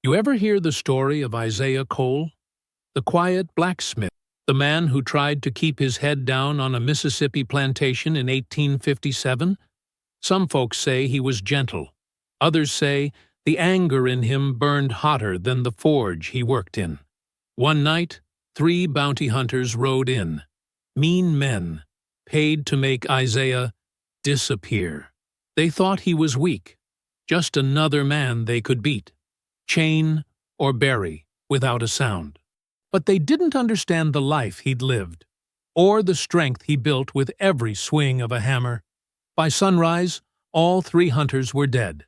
You ever hear the story of Isaiah Cole, the quiet blacksmith, the man who tried to keep his head down on a Mississippi plantation in 1857? Some folks say he was gentle. Others say the anger in him burned hotter than the forge he worked in. One night, 3 bounty hunters rode in, mean men, paid to make Isaiah disappear. They thought he was weak, just another man they could beat, chain or bury without a sound. But they didn't understand the life he'd lived, or the strength he built with every swing of a hammer. By sunrise, all 3 hunters were dead,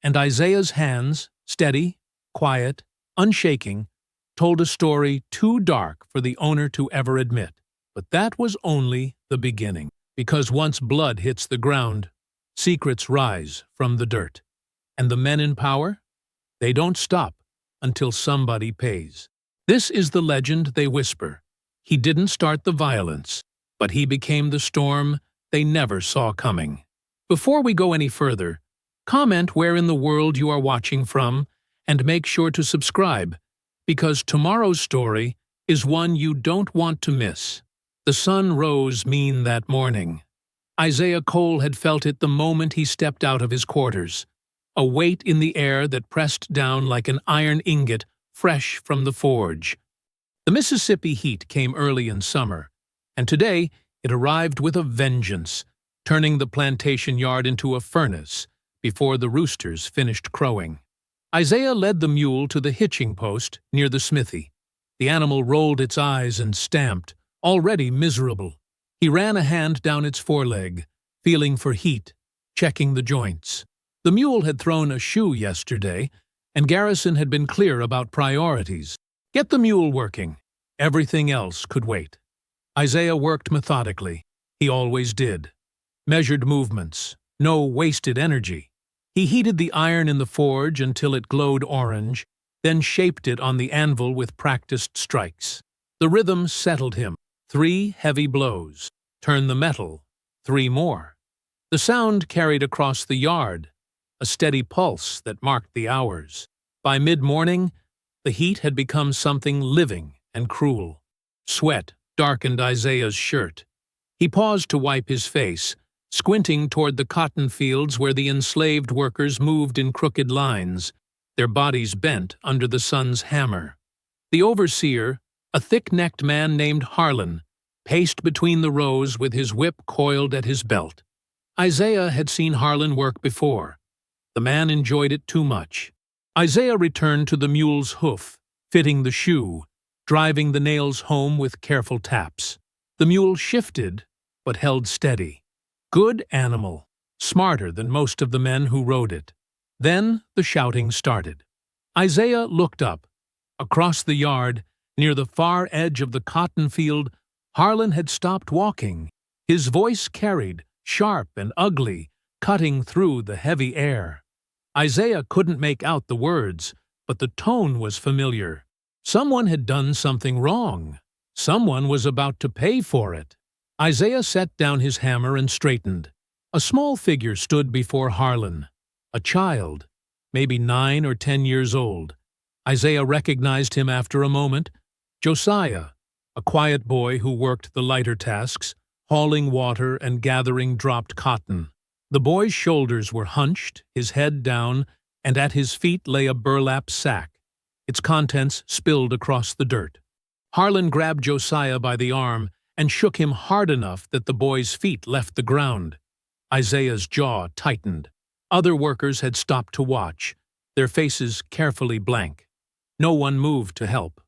and Isaiah's hands, steady, quiet, unshaking, told a story too dark for the owner to ever admit. But that was only the beginning, because once blood hits the ground, secrets rise from the dirt. And the men in power? They don't stop until somebody pays. This is the legend they whisper. He didn't start the violence, but he became the storm they never saw coming. Before we go any further, comment where in the world you are watching from and make sure to subscribe, because tomorrow's story is one you don't want to miss. The sun rose mean that morning. Isaiah Cole had felt it the moment he stepped out of his quarters, a weight in the air that pressed down like an iron ingot fresh from the forge. The Mississippi heat came early in summer, and today it arrived with a vengeance, turning the plantation yard into a furnace before the roosters finished crowing. Isaiah led the mule to the hitching post near the smithy. The animal rolled its eyes and stamped, already miserable. He ran a hand down its foreleg, feeling for heat, checking the joints. The mule had thrown a shoe yesterday, and Garrison had been clear about priorities. Get the mule working. Everything else could wait. Isaiah worked methodically. He always did. Measured movements. No wasted energy. He heated the iron in the forge until it glowed orange, then shaped it on the anvil with practiced strikes. The rhythm settled him. 3 heavy blows. Turn the metal. 3 more. The sound carried across the yard, a steady pulse that marked the hours. By mid-morning, the heat had become something living and cruel. Sweat darkened Isaiah's shirt. He paused to wipe his face, squinting toward the cotton fields where the enslaved workers moved in crooked lines, their bodies bent under the sun's hammer. The overseer, a thick-necked man named Harlan, paced between the rows with his whip coiled at his belt. Isaiah had seen Harlan work before. The man enjoyed it too much. Isaiah returned to the mule's hoof, fitting the shoe, driving the nails home with careful taps. The mule shifted, but held steady. Good animal, smarter than most of the men who rode it. Then the shouting started. Isaiah looked up. Across the yard, near the far edge of the cotton field, Harlan had stopped walking. His voice carried, sharp and ugly, cutting through the heavy air. Isaiah couldn't make out the words, but the tone was familiar. Someone had done something wrong. Someone was about to pay for it. Isaiah set down his hammer and straightened. A small figure stood before Harlan. A child, maybe 9 or 10 years old. Isaiah recognized him after a moment. Josiah, a quiet boy who worked the lighter tasks, hauling water and gathering dropped cotton. The boy's shoulders were hunched, his head down, and at his feet lay a burlap sack. Its contents spilled across the dirt. Harlan grabbed Josiah by the arm and shook him hard enough that the boy's feet left the ground. Isaiah's jaw tightened. Other workers had stopped to watch, their faces carefully blank. No one moved to help.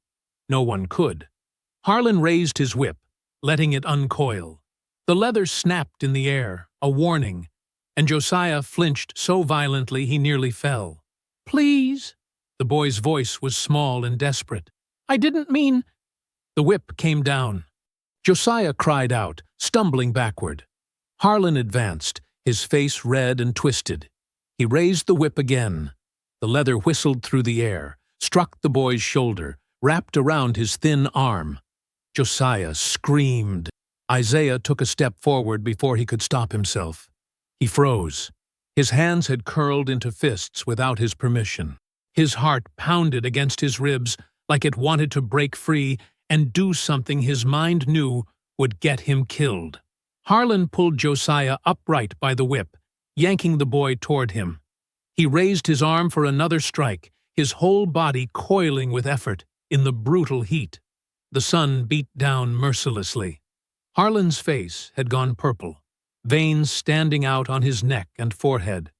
No one could. Harlan raised his whip, letting it uncoil. The leather snapped in the air, a warning, and Josiah flinched so violently he nearly fell. "Please." The boy's voice was small and desperate. "I didn't mean—" The whip came down. Josiah cried out, stumbling backward. Harlan advanced, his face red and twisted. He raised the whip again. The leather whistled through the air, struck the boy's shoulder, wrapped around his thin arm. Josiah screamed. Isaiah took a step forward before he could stop himself. He froze. His hands had curled into fists without his permission. His heart pounded against his ribs like it wanted to break free and do something his mind knew would get him killed. Harlan pulled Josiah upright by the whip, yanking the boy toward him. He raised his arm for another strike, his whole body coiling with effort in the brutal heat. The sun beat down mercilessly. Harlan's face had gone purple, veins standing out on his neck and forehead.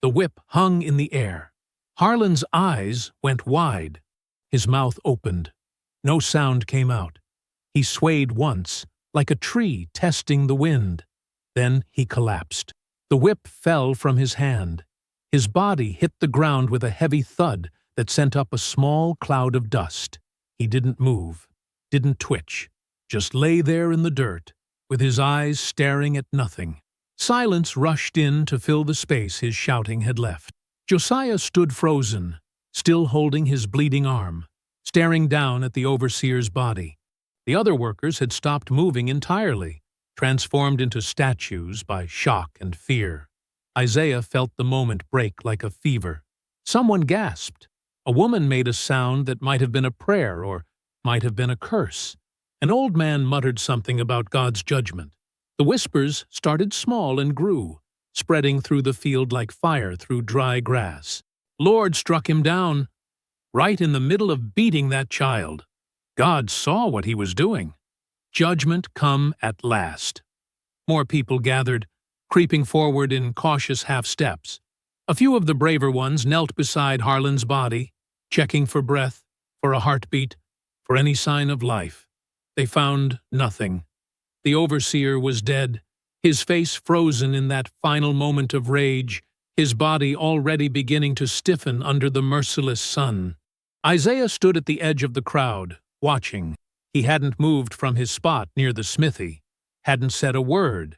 The whip hung in the air. Harlan's eyes went wide. His mouth opened. No sound came out. He swayed once, like a tree testing the wind. Then he collapsed. The whip fell from his hand. His body hit the ground with a heavy thud that sent up a small cloud of dust. He didn't move, didn't twitch, just lay there in the dirt, with his eyes staring at nothing. Silence rushed in to fill the space his shouting had left. Josiah stood frozen, still holding his bleeding arm, staring down at the overseer's body. The other workers had stopped moving entirely, transformed into statues by shock and fear. Isaiah felt the moment break like a fever. Someone gasped. A woman made a sound that might have been a prayer or might have been a curse. An old man muttered something about God's judgment. The whispers started small and grew, spreading through the field like fire through dry grass. Lord struck him down, right in the middle of beating that child. God saw what he was doing. Judgment come at last. More people gathered, creeping forward in cautious half-steps. A few of the braver ones knelt beside Harlan's body, checking for breath, for a heartbeat, for any sign of life. They found nothing. The overseer was dead, his face frozen in that final moment of rage, his body already beginning to stiffen under the merciless sun. Isaiah stood at the edge of the crowd, watching. He hadn't moved from his spot near the smithy, hadn't said a word,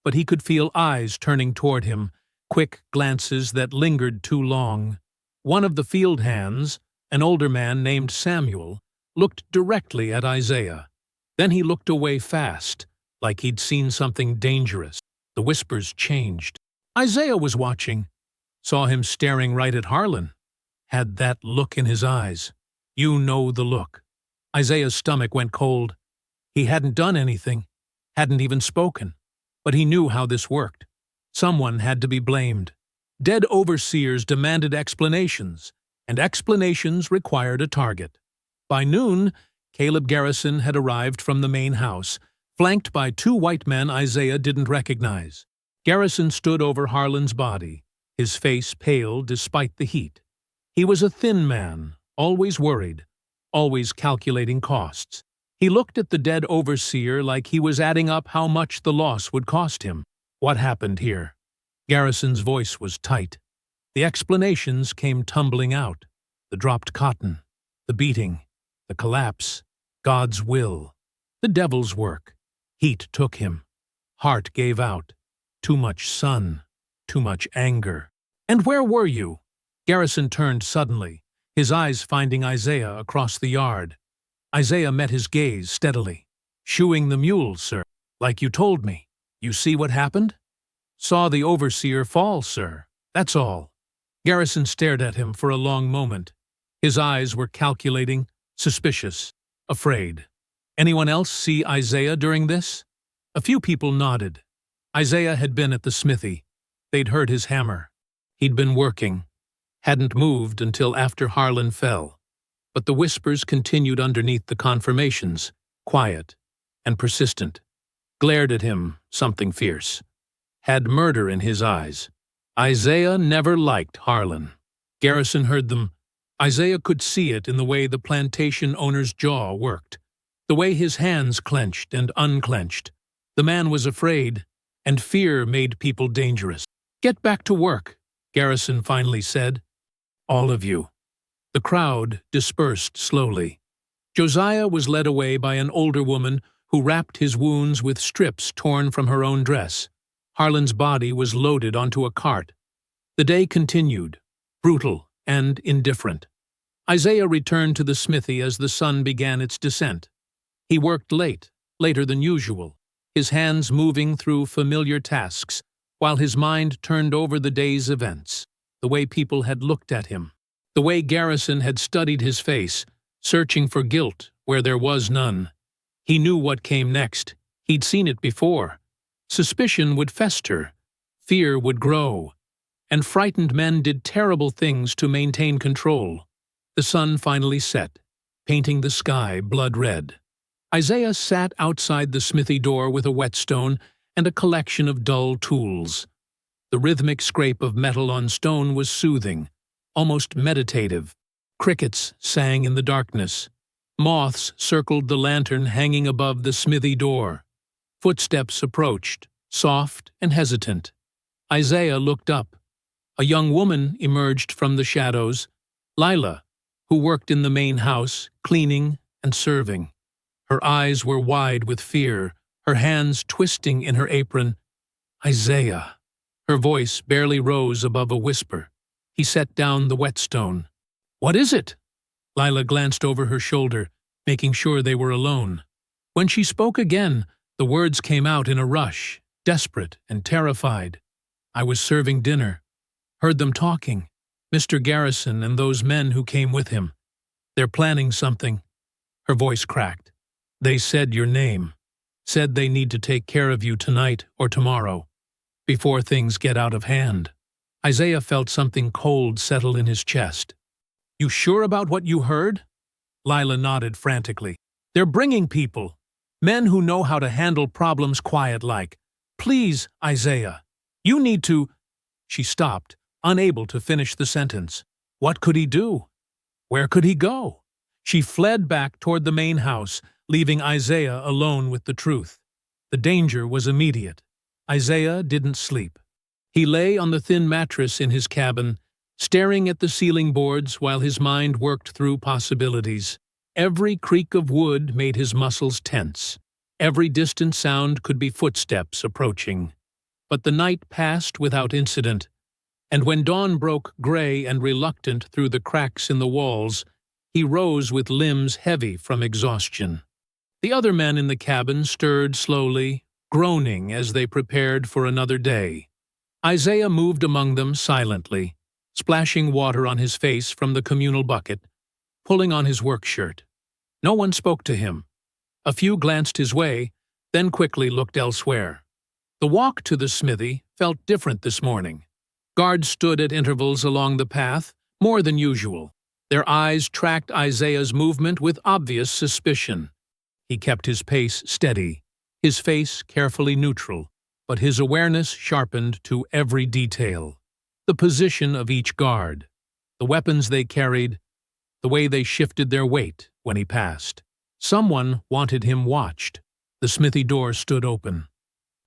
but he could feel eyes turning toward him, quick glances that lingered too long. One of the field hands, an older man named Samuel, looked directly at Isaiah. Then he looked away fast, like he'd seen something dangerous. The whispers changed. Isaiah was watching, saw him staring right at Harlan, had that look in his eyes. You know the look. Isaiah's stomach went cold. He hadn't done anything, hadn't even spoken, but he knew how this worked. Someone had to be blamed. Dead overseers demanded explanations, and explanations required a target. By noon, Caleb Garrison had arrived from the main house, flanked by two white men Isaiah didn't recognize. Garrison stood over Harlan's body, his face pale despite the heat. He was a thin man, always worried, always calculating costs. He looked at the dead overseer like he was adding up how much the loss would cost him. What happened here? Garrison's voice was tight. The explanations came tumbling out. The dropped cotton, the beating, the collapse, God's will, the devil's work. Heat took him. Heart gave out. Too much sun, too much anger. And where were you? Garrison turned suddenly, his eyes finding Isaiah across the yard. Isaiah met his gaze steadily. Shoeing the mule, sir, like you told me. You see what happened? Saw the overseer fall, sir. That's all. Garrison stared at him for a long moment. His eyes were calculating, suspicious, afraid. Anyone else see Isaiah during this? A few people nodded. Isaiah had been at the smithy. They'd heard his hammer. He'd been working. Hadn't moved until after Harlan fell. But the whispers continued underneath the confirmations, quiet and persistent. Glared at him, something fierce. Had murder in his eyes. Isaiah never liked Harlan. Garrison heard them. Isaiah could see it in the way the plantation owner's jaw worked, the way his hands clenched and unclenched. The man was afraid, and fear made people dangerous. Get back to work, Garrison finally said. All of you. The crowd dispersed slowly. Josiah was led away by an older woman who wrapped his wounds with strips torn from her own dress. Harlan's body was loaded onto a cart. The day continued, brutal and indifferent. Isaiah returned to the smithy as the sun began its descent. He worked late, later than usual, his hands moving through familiar tasks, while his mind turned over the day's events, the way people had looked at him. The way Garrison had studied his face, searching for guilt where there was none. He knew what came next. He'd seen it before. Suspicion would fester. Fear would grow. And frightened men did terrible things to maintain control. The sun finally set, painting the sky blood red. Isaiah sat outside the smithy door with a whetstone and a collection of dull tools. The rhythmic scrape of metal on stone was soothing, almost meditative. Crickets sang in the darkness. Moths circled the lantern hanging above the smithy door. Footsteps approached, soft and hesitant. Isaiah looked up. A young woman emerged from the shadows, Lila, who worked in the main house, cleaning and serving. Her eyes were wide with fear, her hands twisting in her apron. Isaiah. Her voice barely rose above a whisper. He set down the whetstone. "What is it?" Lila glanced over her shoulder, making sure they were alone. When she spoke again, the words came out in a rush, desperate and terrified. "I was serving dinner. Heard them talking. Mr. Garrison and those men who came with him. They're planning something." Her voice cracked. "They said your name. Said they need to take care of you tonight or tomorrow, before things get out of hand." Isaiah felt something cold settle in his chest. "You sure about what you heard?" Lila nodded frantically. "They're bringing people. Men who know how to handle problems quiet-like. Please, Isaiah. You need to—" She stopped, unable to finish the sentence. What could he do? Where could he go? She fled back toward the main house, leaving Isaiah alone with the truth. The danger was immediate. Isaiah didn't sleep. He lay on the thin mattress in his cabin, staring at the ceiling boards while his mind worked through possibilities. Every creak of wood made his muscles tense. Every distant sound could be footsteps approaching. But the night passed without incident, and when dawn broke gray and reluctant through the cracks in the walls, he rose with limbs heavy from exhaustion. The other men in the cabin stirred slowly, groaning as they prepared for another day. Isaiah moved among them silently, splashing water on his face from the communal bucket, pulling on his work shirt. No one spoke to him. A few glanced his way, then quickly looked elsewhere. The walk to the smithy felt different this morning. Guards stood at intervals along the path, more than usual. Their eyes tracked Isaiah's movement with obvious suspicion. He kept his pace steady, his face carefully neutral, but his awareness sharpened to every detail. The position of each guard, the weapons they carried, the way they shifted their weight when he passed. Someone wanted him watched. The smithy door stood open.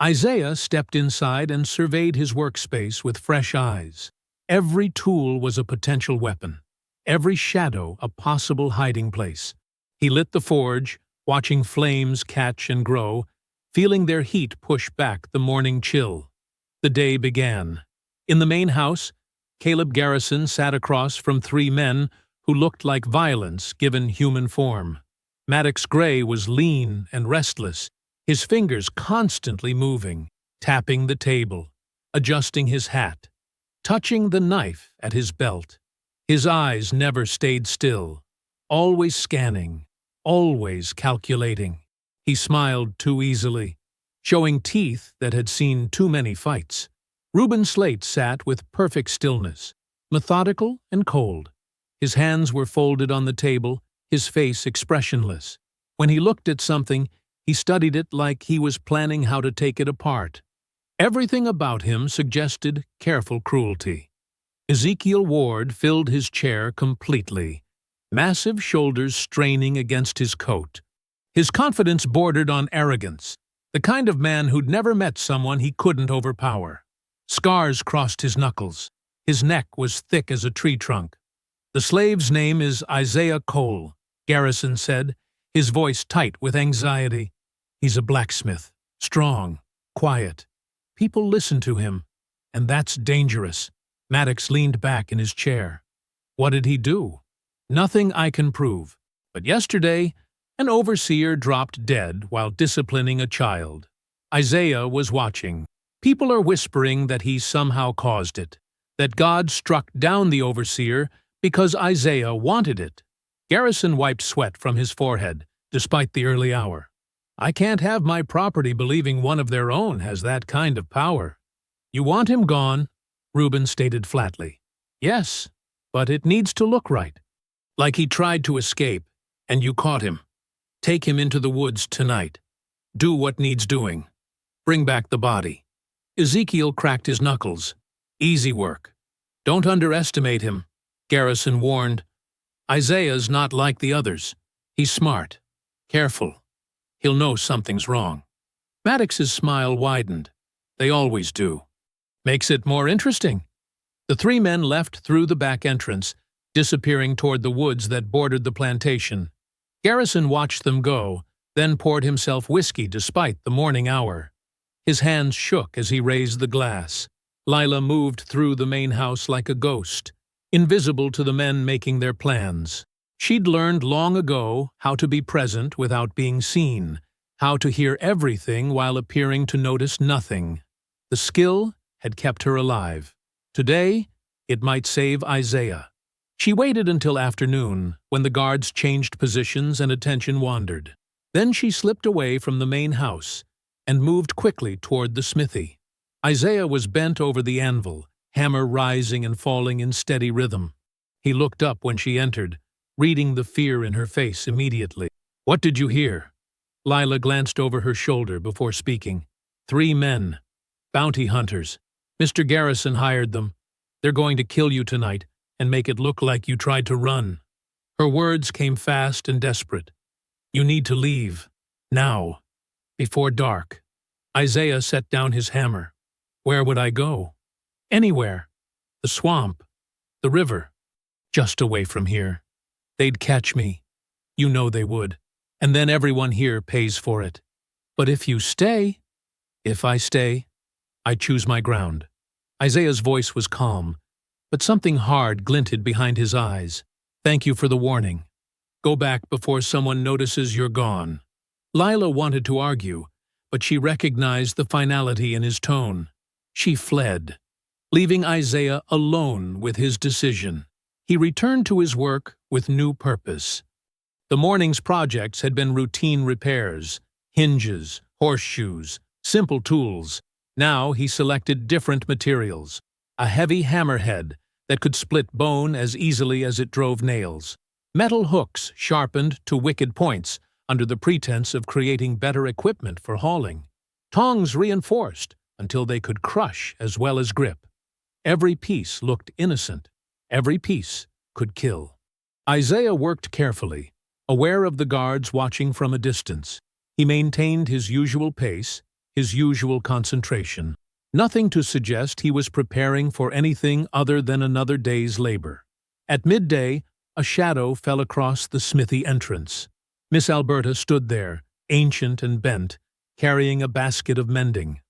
Isaiah stepped inside and surveyed his workspace with fresh eyes. Every tool was a potential weapon, every shadow a possible hiding place. He lit the forge, watching flames catch and grow, feeling their heat push back the morning chill. The day began. In the main house, Caleb Garrison sat across from three men who looked like violence given human form. Maddox Gray was lean and restless, his fingers constantly moving, tapping the table, adjusting his hat, touching the knife at his belt. His eyes never stayed still, always scanning, always calculating. He smiled too easily, showing teeth that had seen too many fights. Reuben Slate sat with perfect stillness, methodical and cold. His hands were folded on the table, his face expressionless. When he looked at something, he studied it like he was planning how to take it apart. Everything about him suggested careful cruelty. Ezekiel Ward filled his chair completely, massive shoulders straining against his coat. His confidence bordered on arrogance, the kind of man who'd never met someone he couldn't overpower. Scars crossed his knuckles. His neck was thick as a tree trunk. "The slave's name is Isaiah Cole," Garrison said, his voice tight with anxiety. "He's a blacksmith, strong, quiet. People listen to him, and that's dangerous." Maddox leaned back in his chair. "What did he do?" "Nothing I can prove. But yesterday, an overseer dropped dead while disciplining a child. Isaiah was watching. People are whispering that he somehow caused it, that God struck down the overseer Because Isaiah wanted it. Garrison wiped sweat from his forehead, despite the early hour. I can't have my property believing one of their own has that kind of power. You want him gone, Reuben stated flatly. Yes, but it needs to look right. Like he tried to escape, and you caught him. Take him into the woods tonight. Do what needs doing. Bring back the body. Ezekiel cracked his knuckles. Easy work. Don't underestimate him, Garrison warned. Isaiah's not like the others. He's smart. Careful. He'll know something's wrong. Maddox's smile widened. They always do. Makes it more interesting. The three men left through the back entrance, disappearing toward the woods that bordered the plantation. Garrison watched them go, then poured himself whiskey despite the morning hour. His hands shook as he raised the glass. Lila moved through the main house like a ghost, invisible to the men making their plans. She'd learned long ago how to be present without being seen, how to hear everything while appearing to notice nothing. The skill had kept her alive. Today, it might save Isaiah. She waited until afternoon, when the guards changed positions and attention wandered. Then she slipped away from the main house and moved quickly toward the smithy. Isaiah was bent over the anvil, hammer rising and falling in steady rhythm. He looked up when she entered, reading the fear in her face immediately. What did you hear? Lila glanced over her shoulder before speaking. 3 men. Bounty hunters. Mr. Garrison hired them. They're going to kill you tonight and make it look like you tried to run. Her words came fast and desperate. You need to leave. Now. Before dark. Isaiah set down his hammer. Where would I go? Anywhere. The swamp. The river. Just away from here. They'd catch me. You know they would. And then everyone here pays for it. But if you stay... If I stay, I choose my ground. Isaiah's voice was calm, but something hard glinted behind his eyes. Thank you for the warning. Go back before someone notices you're gone. Lila wanted to argue, but she recognized the finality in his tone. She fled, leaving Isaiah alone with his decision. He returned to his work with new purpose. The morning's projects had been routine repairs, hinges, horseshoes, simple tools. Now he selected different materials. A heavy hammerhead that could split bone as easily as it drove nails. Metal hooks sharpened to wicked points under the pretense of creating better equipment for hauling. Tongs reinforced until they could crush as well as grip. Every piece looked innocent. Every piece could kill. Isaiah worked carefully, aware of the guards watching from a distance. He maintained his usual pace, his usual concentration. Nothing to suggest he was preparing for anything other than another day's labor. At midday, a shadow fell across the smithy entrance. Miss Alberta stood there, ancient and bent, carrying a basket of mending.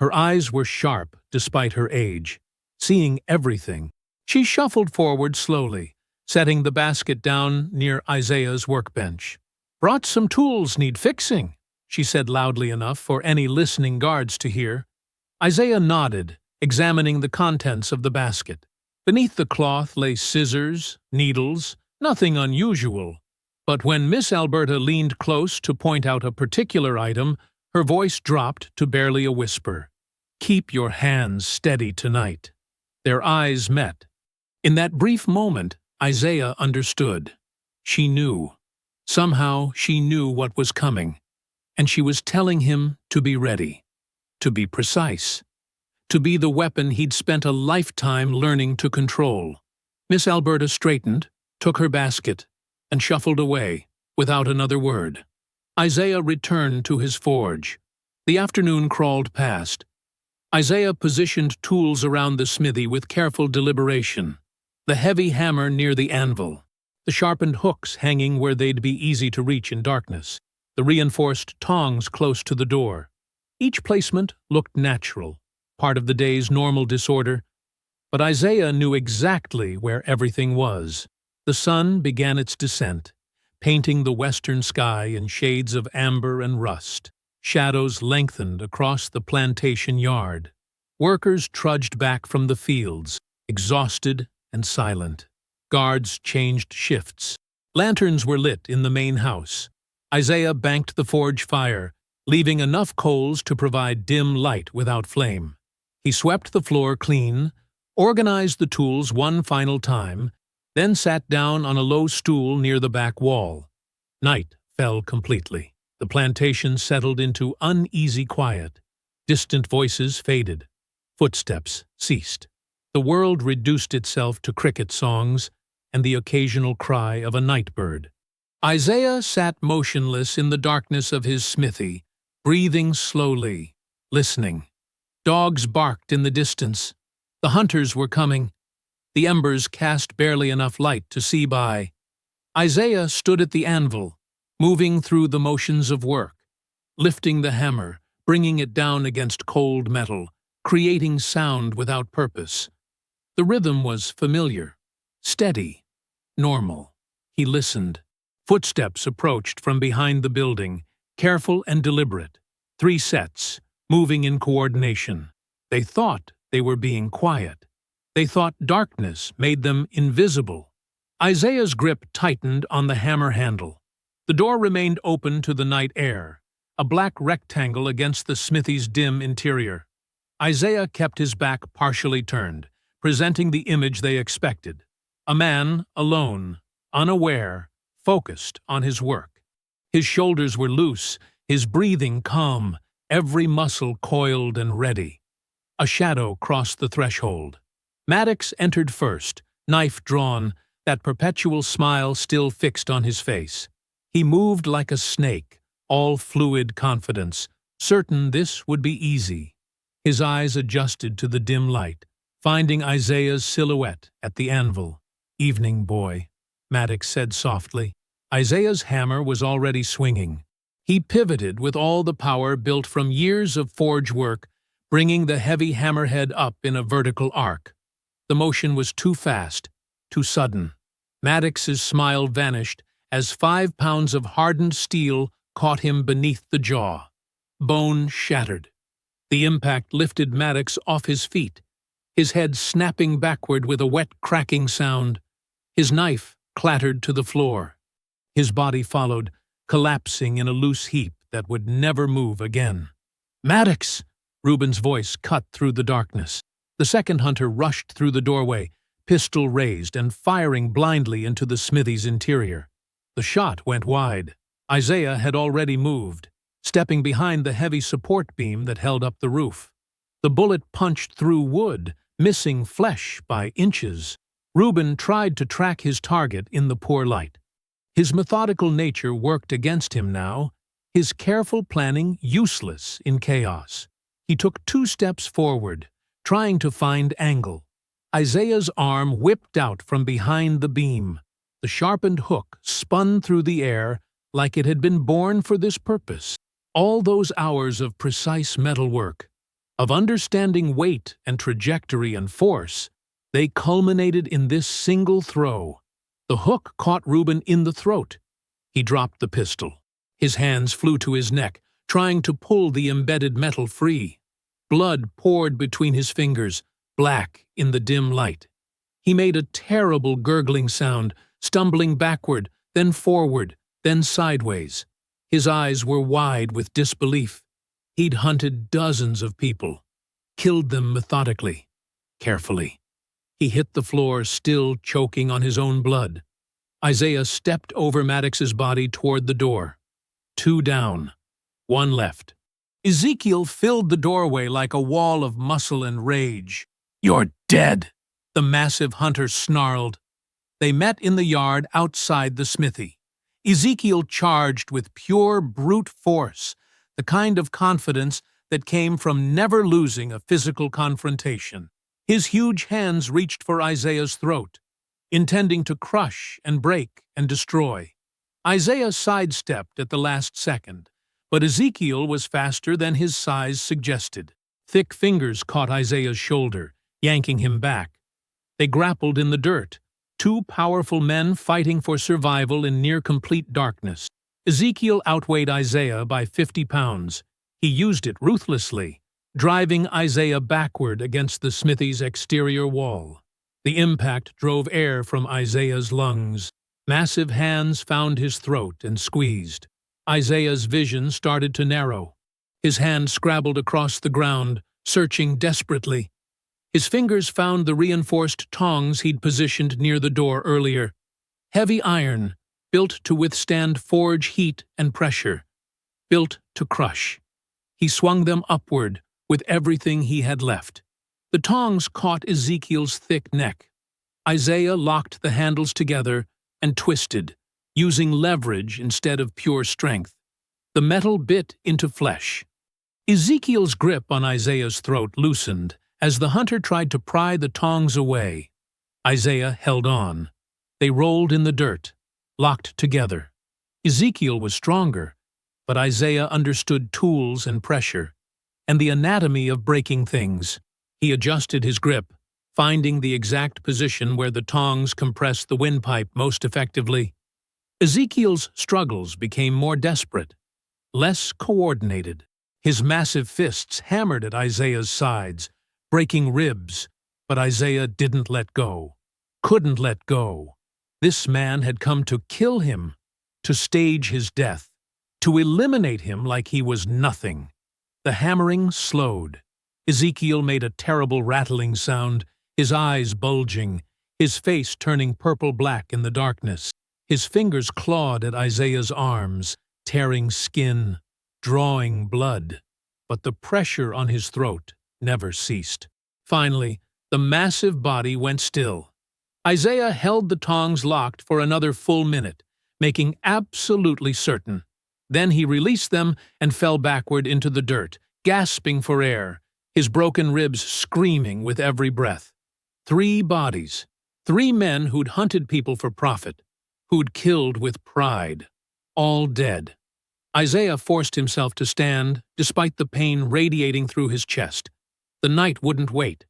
Her eyes were sharp despite her age, seeing everything. She shuffled forward slowly, setting the basket down near Isaiah's workbench. Brought some tools need fixing, she said loudly enough for any listening guards to hear. Isaiah nodded, examining the contents of the basket. Beneath the cloth lay scissors, needles, nothing unusual. But when Miss Alberta leaned close to point out a particular item, her voice dropped to barely a whisper. Keep your hands steady tonight. Their eyes met. In that brief moment, Isaiah understood. She knew. Somehow she knew what was coming. And she was telling him to be ready. To be precise. To be the weapon he'd spent a lifetime learning to control. Miss Alberta straightened, took her basket, and shuffled away, without another word. Isaiah returned to his forge. The afternoon crawled past. Isaiah positioned tools around the smithy with careful deliberation. The heavy hammer near the anvil. The sharpened hooks hanging where they'd be easy to reach in darkness. The reinforced tongs close to the door. Each placement looked natural, part of the day's normal disorder, but Isaiah knew exactly where everything was. The sun began its descent, painting the western sky in shades of amber and rust. Shadows lengthened across the plantation yard. Workers trudged back from the fields, exhausted and silent. Guards changed shifts. Lanterns were lit in the main house. Isaiah banked the forge fire, leaving enough coals to provide dim light without flame. He swept the floor clean, organized the tools one final time, then sat down on a low stool near the back wall. Night fell completely. The plantation settled into uneasy quiet. Distant voices faded. Footsteps ceased. The world reduced itself to cricket songs and the occasional cry of a night bird. Isaiah sat motionless in the darkness of his smithy, breathing slowly, listening. Dogs barked in the distance. The hunters were coming. The embers cast barely enough light to see by. Isaiah stood at the anvil, moving through the motions of work, lifting the hammer, bringing it down against cold metal, creating sound without purpose. The rhythm was familiar, steady, normal. He listened. Footsteps approached from behind the building, careful and deliberate. 3 sets, moving in coordination. They thought they were being quiet. They thought darkness made them invisible. Isaiah's grip tightened on the hammer handle. The door remained open to the night air, a black rectangle against the smithy's dim interior. Isaiah kept his back partially turned, presenting the image they expected. A man, alone, unaware, focused on his work. His shoulders were loose, his breathing calm, every muscle coiled and ready. A shadow crossed the threshold. Maddox entered first, knife drawn, that perpetual smile still fixed on his face. He moved like a snake, all fluid confidence, certain this would be easy. His eyes adjusted to the dim light, finding Isaiah's silhouette at the anvil. "Evening, boy," Maddox said softly. Isaiah's hammer was already swinging. He pivoted with all the power built from years of forge work, bringing the heavy hammerhead up in a vertical arc. The motion was too fast, too sudden. Maddox's smile vanished as 5 pounds of hardened steel caught him beneath the jaw. Bone shattered. The impact lifted Maddox off his feet, his head snapping backward with a wet cracking sound. His knife clattered to the floor. His body followed, collapsing in a loose heap that would never move again. "Maddox!" Reuben's voice cut through the darkness. The second hunter rushed through the doorway, pistol raised and firing blindly into the smithy's interior. The shot went wide. Isaiah had already moved, stepping behind the heavy support beam that held up the roof. The bullet punched through wood, missing flesh by inches. Reuben tried to track his target in the poor light. His methodical nature worked against him now, his careful planning useless in chaos. He took 2 steps forward, trying to find angle. Isaiah's arm whipped out from behind the beam. The sharpened hook spun through the air like it had been born for this purpose. All those hours of precise metalwork, of understanding weight and trajectory and force, they culminated in this single throw. The hook caught Reuben in the throat. He dropped the pistol. His hands flew to his neck, trying to pull the embedded metal free. Blood poured between his fingers, black in the dim light. He made a terrible gurgling sound, stumbling backward, then forward, then sideways. His eyes were wide with disbelief. He'd hunted dozens of people, killed them methodically, carefully. He hit the floor, still choking on his own blood. Isaiah stepped over Maddox's body toward the door. 2 down, 1 left. Ezekiel filled the doorway like a wall of muscle and rage. "You're dead," the massive hunter snarled. They met in the yard outside the smithy. Ezekiel charged with pure brute force, the kind of confidence that came from never losing a physical confrontation. His huge hands reached for Isaiah's throat, intending to crush and break and destroy. Isaiah sidestepped at the last second, but Ezekiel was faster than his size suggested. Thick fingers caught Isaiah's shoulder, yanking him back. They grappled in the dirt, 2 powerful men fighting for survival in near-complete darkness. Ezekiel outweighed Isaiah by 50 pounds. He used it ruthlessly, driving Isaiah backward against the smithy's exterior wall. The impact drove air from Isaiah's lungs. Massive hands found his throat and squeezed. Isaiah's vision started to narrow. His hand scrabbled across the ground, searching desperately. His fingers found the reinforced tongs he'd positioned near the door earlier. Heavy iron, built to withstand forge heat and pressure. Built to crush. He swung them upward with everything he had left. The tongs caught Ezekiel's thick neck. Isaiah locked the handles together and twisted, using leverage instead of pure strength. The metal bit into flesh. Ezekiel's grip on Isaiah's throat loosened as the hunter tried to pry the tongs away. Isaiah held on. They rolled in the dirt, locked together. Ezekiel was stronger, but Isaiah understood tools and pressure, and the anatomy of breaking things. He adjusted his grip, finding the exact position where the tongs compressed the windpipe most effectively. Ezekiel's struggles became more desperate, less coordinated. His massive fists hammered at Isaiah's sides, breaking ribs, but Isaiah didn't let go. Couldn't let go. This man had come to kill him, to stage his death, to eliminate him like he was nothing. The hammering slowed. Ezekiel made a terrible rattling sound, his eyes bulging, his face turning purple-black in the darkness. His fingers clawed at Isaiah's arms, tearing skin, drawing blood. But the pressure on his throat never ceased. Finally, the massive body went still. Isaiah held the tongs locked for another full minute, making absolutely certain. Then he released them and fell backward into the dirt, gasping for air, his broken ribs screaming with every breath. 3 bodies, 3 men who'd hunted people for profit, who'd killed with pride, all dead. Isaiah forced himself to stand, despite the pain radiating through his chest. The night wouldn't wait.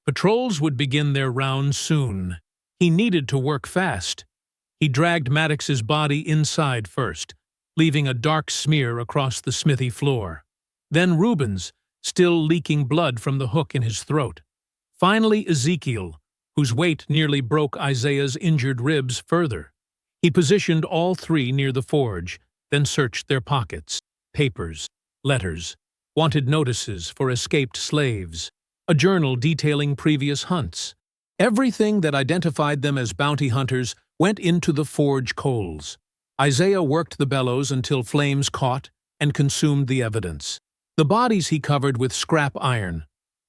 Patrols would begin their rounds soon. He needed to work fast. He dragged Maddox's body inside first, leaving a dark smear across the smithy floor. Then Reuben's, still leaking blood from the hook in his throat. Finally Ezekiel, whose weight nearly broke Isaiah's injured ribs further. He positioned all 3 near the forge, then searched their pockets. Papers, letters, wanted notices for escaped slaves, a journal detailing previous hunts. Everything that identified them as bounty hunters went into the forge coals. Isaiah worked the bellows until flames caught and consumed the evidence. The bodies he covered with scrap iron,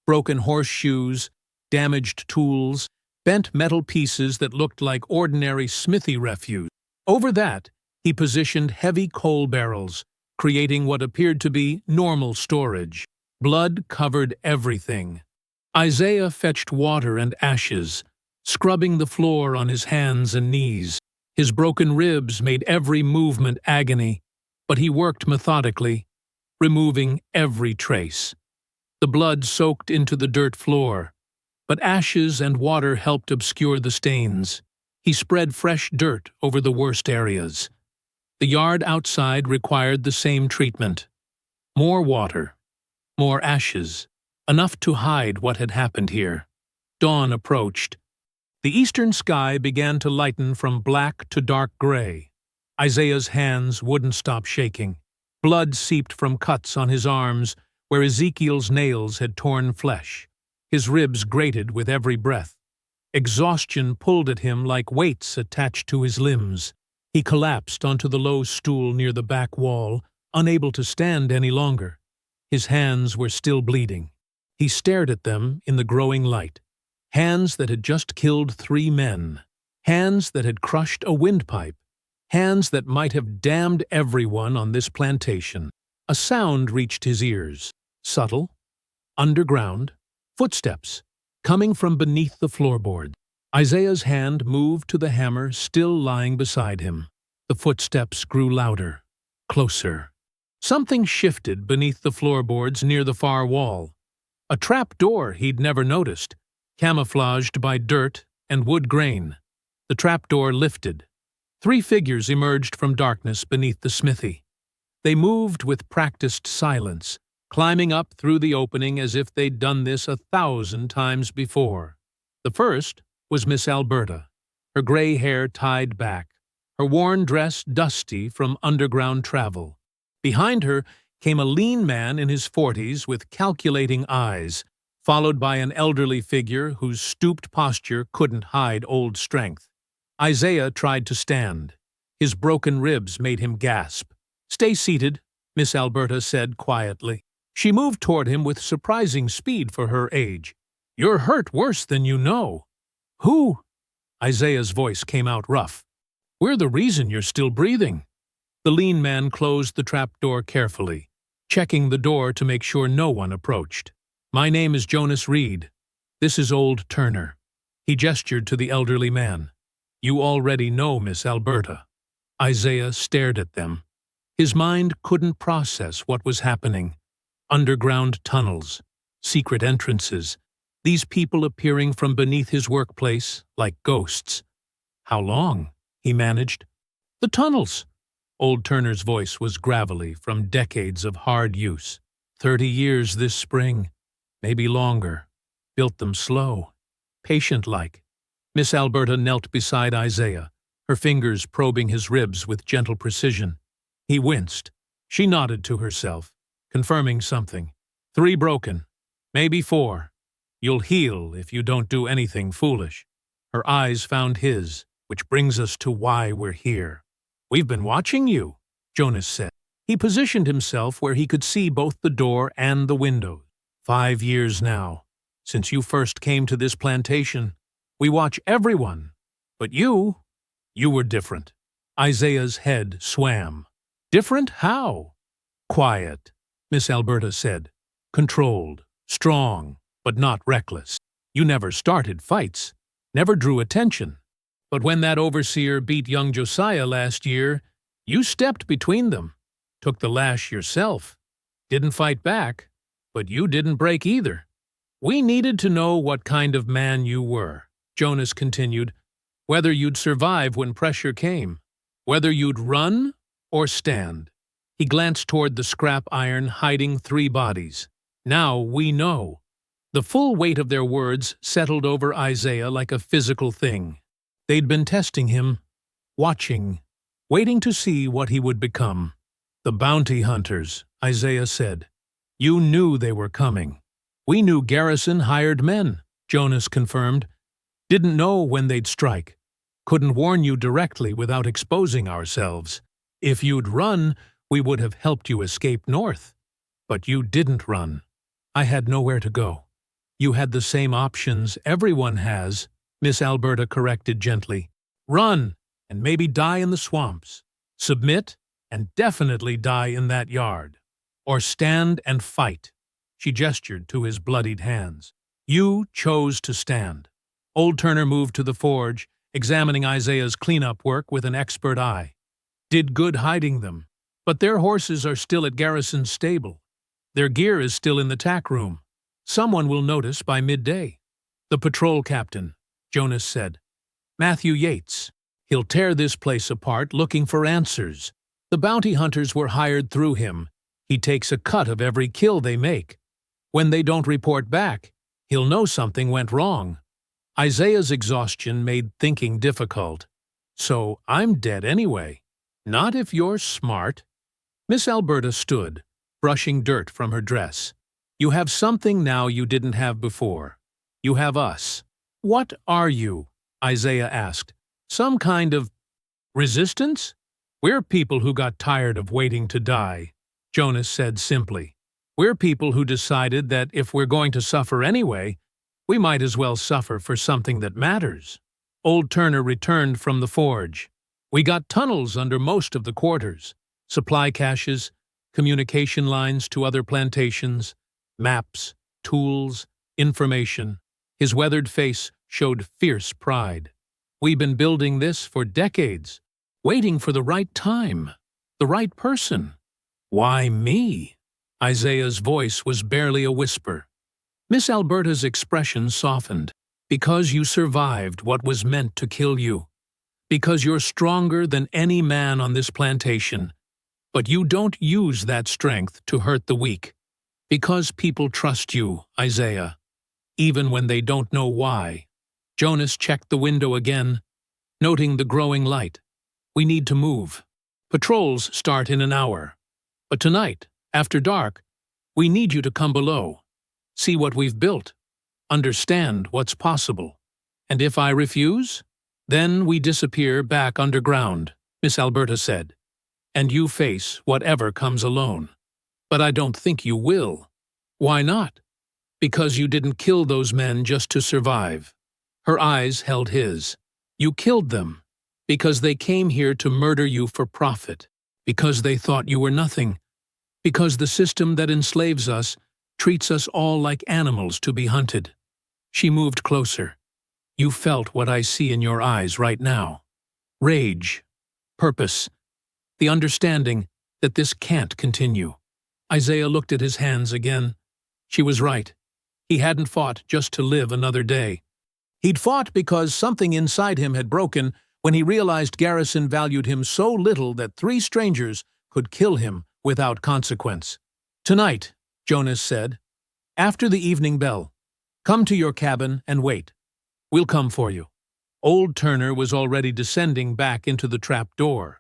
broken horseshoes, damaged tools, bent metal pieces that looked like ordinary smithy refuse. Over that, he positioned heavy coal barrels, creating what appeared to be normal storage. Blood covered everything. Isaiah fetched water and ashes, scrubbing the floor on his hands and knees. His broken ribs made every movement agony, but he worked methodically, removing every trace. The blood soaked into the dirt floor, but ashes and water helped obscure the stains. He spread fresh dirt over the worst areas. The yard outside required the same treatment. More water, more ashes, enough to hide what had happened here. Dawn approached. The eastern sky began to lighten from black to dark gray. Isaiah's hands wouldn't stop shaking. Blood seeped from cuts on his arms where Ezekiel's nails had torn flesh. His ribs grated with every breath. Exhaustion pulled at him like weights attached to his limbs. He collapsed onto the low stool near the back wall, unable to stand any longer. His hands were still bleeding. He stared at them in the growing light. Hands that had just killed 3 men. Hands that had crushed a windpipe. Hands that might have damned everyone on this plantation. A sound reached his ears. Subtle, underground, footsteps, coming from beneath the floorboard. Isaiah's hand moved to the hammer still lying beside him. The footsteps grew louder, closer. Something shifted beneath the floorboards near the far wall. A trap door he'd never noticed, camouflaged by dirt and wood grain. The trap door lifted. 3 figures emerged from darkness beneath the smithy. They moved with practiced silence, climbing up through the opening as if they'd done this 1,000 times before. The first was Miss Alberta, her gray hair tied back, her worn dress dusty from underground travel. Behind her came a lean man in his 40s with calculating eyes, followed by an elderly figure whose stooped posture couldn't hide old strength. Isaiah tried to stand. His broken ribs made him gasp. "Stay seated," Miss Alberta said quietly. She moved toward him with surprising speed for her age. "You're hurt worse than you know." "Who?" Isaiah's voice came out rough. "We're the reason you're still breathing." The lean man closed the trapdoor carefully, checking the door to make sure no one approached. "My name is Jonas Reed. This is Old Turner." He gestured to the elderly man. "You already know Miss Alberta." Isaiah stared at them. His mind couldn't process what was happening. Underground tunnels, secret entrances, these people appearing from beneath his workplace like ghosts. "How long?" he managed. "The tunnels." Old Turner's voice was gravelly from decades of hard use. 30 years this spring, maybe longer. Built them slow, patient-like. Miss Alberta knelt beside Isaiah, her fingers probing his ribs with gentle precision. He winced. She nodded to herself, confirming something. 3 broken, maybe 4. You'll heal if you don't do anything foolish. Her eyes found his, which brings us to why we're here. "We've been watching you," Jonas said. He positioned himself where he could see both the door and the windows. 5 years now, since you first came to this plantation. We watch everyone, but you were different. Isaiah's head swam. "Different how?" "Quiet," Miss Alberta said. "Controlled, strong, but not reckless. You never started fights, never drew attention. But when that overseer beat young Josiah last year, you stepped between them, took the lash yourself. Didn't fight back, but you didn't break either. We needed to know what kind of man you were," Jonas continued, "whether you'd survive when pressure came, whether you'd run or stand." He glanced toward the scrap iron hiding 3 bodies. "Now we know." The full weight of their words settled over Isaiah like a physical thing. They'd been testing him, watching, waiting to see what he would become. "The bounty hunters," Isaiah said. "You knew they were coming." "We knew Garrison hired men," Jonas confirmed. "Didn't know when they'd strike. Couldn't warn you directly without exposing ourselves. If you'd run, we would have helped you escape north. But you didn't run. I had nowhere to go." "You had the same options everyone has," Miss Alberta corrected gently. "Run, and maybe die in the swamps. Submit, and definitely die in that yard. Or stand and fight." She gestured to his bloodied hands. "You chose to stand." Old Turner moved to the forge, examining Isaiah's cleanup work with an expert eye. "Did good hiding them. But their horses are still at Garrison's stable. Their gear is still in the tack room. Someone will notice by midday." "The patrol captain," Jonas said. "Matthew Yates. He'll tear this place apart looking for answers. The bounty hunters were hired through him. He takes a cut of every kill they make. When they don't report back, he'll know something went wrong." Isaiah's exhaustion made thinking difficult. "So I'm dead anyway." "Not if you're smart." Miss Alberta stood, brushing dirt from her dress. "You have something now you didn't have before. You have us." "What are you?" Isaiah asked. "Some kind of resistance?" "We're people who got tired of waiting to die," Jonas said simply. "We're people who decided that if we're going to suffer anyway, we might as well suffer for something that matters." Old Turner returned from the forge. "We got tunnels under most of the quarters, supply caches, communication lines to other plantations, maps, tools, information." His weathered face showed fierce pride. "We've been building this for decades, waiting for the right time, the right person." "Why me?" Isaiah's voice was barely a whisper. Miss Alberta's expression softened. "Because you survived what was meant to kill you. Because you're stronger than any man on this plantation. But you don't use that strength to hurt the weak. Because people trust you, Isaiah. Even when they don't know why." Jonas checked the window again, noting the growing light. We need to move. Patrols start in an hour. But tonight, after dark, we need you to come below. See what we've built. Understand what's possible. And if I refuse, then we disappear back underground, Miss Alberta said. And you face whatever comes alone. But I don't think you will. Why not? Because you didn't kill those men just to survive. Her eyes held his. You killed them because they came here to murder you for profit, because they thought you were nothing, because the system that enslaves us treats us all like animals to be hunted. She moved closer. You felt what I see in your eyes right now. Rage, purpose, the understanding that this can't continue. Isaiah looked at his hands again. She was right. He hadn't fought just to live another day. He'd fought because something inside him had broken when he realized Garrison valued him so little that 3 strangers could kill him without consequence. Tonight, Jonas said, after the evening bell, come to your cabin and wait. We'll come for you. Old Turner was already descending back into the trap door.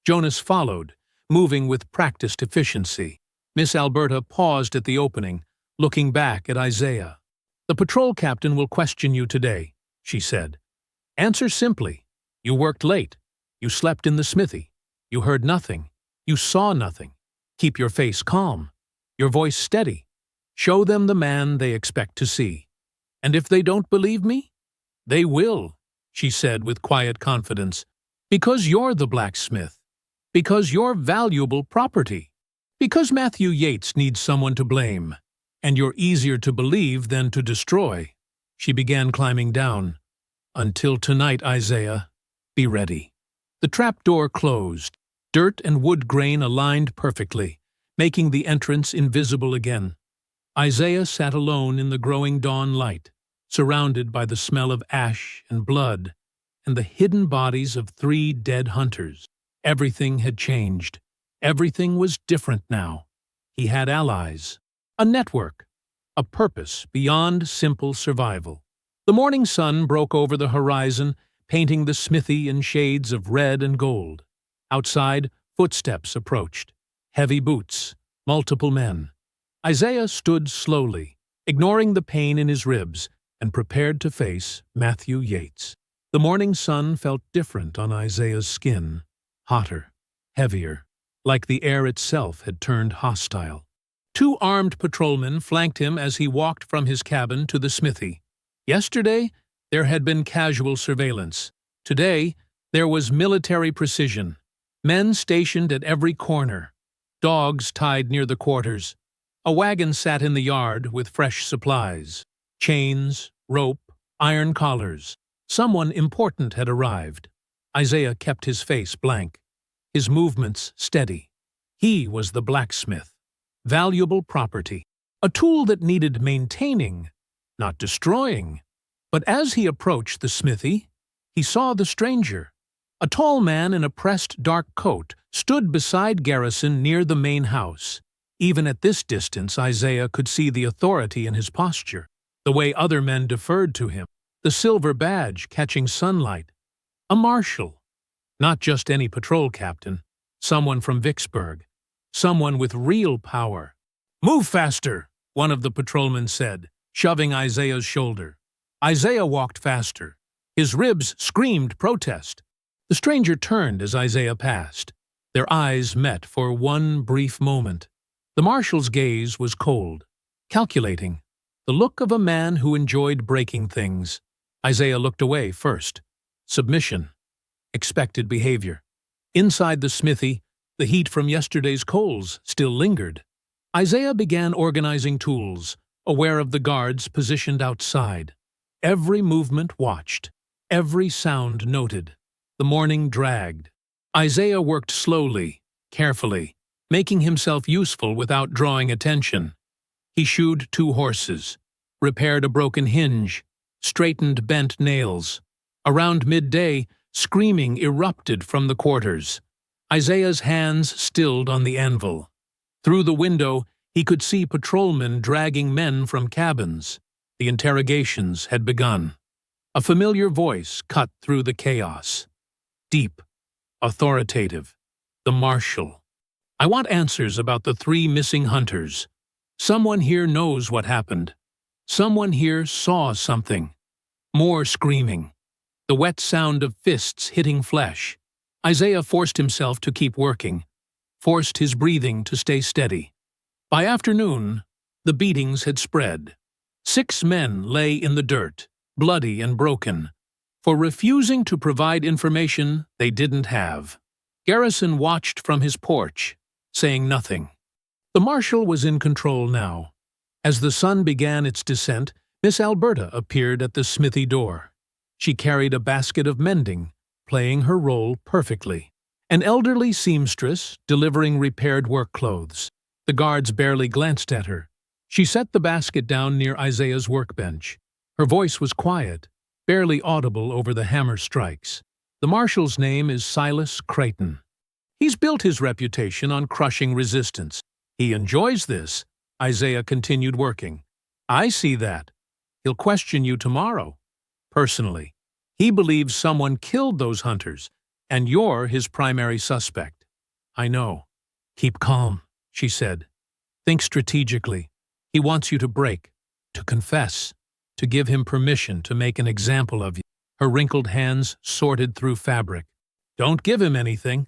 Jonas followed, moving with practiced efficiency. Miss Alberta paused at the opening, looking back at Isaiah. The patrol captain will question you today, she said. Answer simply. You worked late. You slept in the smithy. You heard nothing. You saw nothing. Keep your face calm, your voice steady. Show them the man they expect to see. And if they don't believe me, they will, she said with quiet confidence, because you're the blacksmith, because you're valuable property, because Matthew Yates needs someone to blame, and you're easier to believe than to destroy. She began climbing down. Until tonight, Isaiah, be ready. The trap door closed. Dirt and wood grain aligned perfectly, making the entrance invisible again. Isaiah sat alone in the growing dawn light, surrounded by the smell of ash and blood and the hidden bodies of 3 dead hunters. Everything had changed. Everything was different now. He had allies, a network, a purpose beyond simple survival. The morning sun broke over the horizon, painting the smithy in shades of red and gold. Outside, footsteps approached. Heavy boots, multiple men. Isaiah stood slowly, ignoring the pain in his ribs, and prepared to face Matthew Yates. The morning sun felt different on Isaiah's skin, hotter, heavier, like the air itself had turned hostile. 2 armed patrolmen flanked him as he walked from his cabin to the smithy. Yesterday, there had been casual surveillance. Today, there was military precision. Men stationed at every corner. Dogs tied near the quarters. A wagon sat in the yard with fresh supplies. Chains, rope, iron collars. Someone important had arrived. Isaiah kept his face blank, his movements steady. He was the blacksmith. Valuable property. A tool that needed maintaining, not destroying. But as he approached the smithy, he saw the stranger. A tall man in a pressed dark coat stood beside Garrison near the main house. Even at this distance, Isaiah could see the authority in his posture, the way other men deferred to him, the silver badge catching sunlight. A marshal, not just any patrol captain, someone from Vicksburg, someone with real power. "Move faster," one of the patrolmen said, shoving Isaiah's shoulder. Isaiah walked faster. His ribs screamed protest. The stranger turned as Isaiah passed. Their eyes met for one brief moment. The marshal's gaze was cold, calculating, the look of a man who enjoyed breaking things. Isaiah looked away first. Submission. Expected behavior. Inside the smithy, the heat from yesterday's coals still lingered. Isaiah began organizing tools, aware of the guards positioned outside. Every movement watched, every sound noted. The morning dragged. Isaiah worked slowly, carefully, making himself useful without drawing attention. He shoed 2 horses, repaired a broken hinge, straightened bent nails. Around midday, screaming erupted from the quarters. Isaiah's hands stilled on the anvil. Through the window, he could see patrolmen dragging men from cabins. The interrogations had begun. A familiar voice cut through the chaos. Deep, authoritative. The Marshal. I want answers about the 3 missing hunters. Someone here knows what happened. Someone here saw something. More screaming. The wet sound of fists hitting flesh. Isaiah forced himself to keep working, forced his breathing to stay steady. By afternoon, the beatings had spread. 6 men lay in the dirt, bloody and broken, for refusing to provide information they didn't have. Garrison watched from his porch, saying nothing. The Marshal was in control now. As the sun began its descent, Miss Alberta appeared at the smithy door. She carried a basket of mending, playing her role perfectly. An elderly seamstress, delivering repaired work clothes. The guards barely glanced at her. She set the basket down near Isaiah's workbench. Her voice was quiet, barely audible over the hammer strikes. The Marshal's name is Silas Creighton. He's built his reputation on crushing resistance. He enjoys this. Isaiah continued working. I see that. He'll question you tomorrow. Personally, he believes someone killed those hunters, and you're his primary suspect. I know. Keep calm, she said. Think strategically. He wants you to break, to confess, to give him permission to make an example of you. Her wrinkled hands sorted through fabric. Don't give him anything.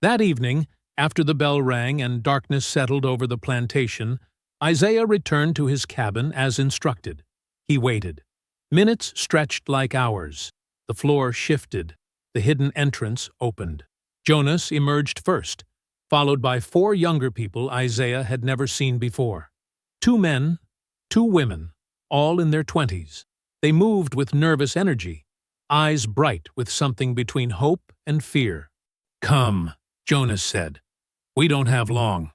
That evening, after the bell rang and darkness settled over the plantation, Isaiah returned to his cabin as instructed. He waited. Minutes stretched like hours. The floor shifted. The hidden entrance opened. Jonas emerged first, followed by 4 younger people Isaiah had never seen before. 2 men, 2 women, all in their 20s. They moved with nervous energy, eyes bright with something between hope and fear. Come, Jonas said. We don't have long.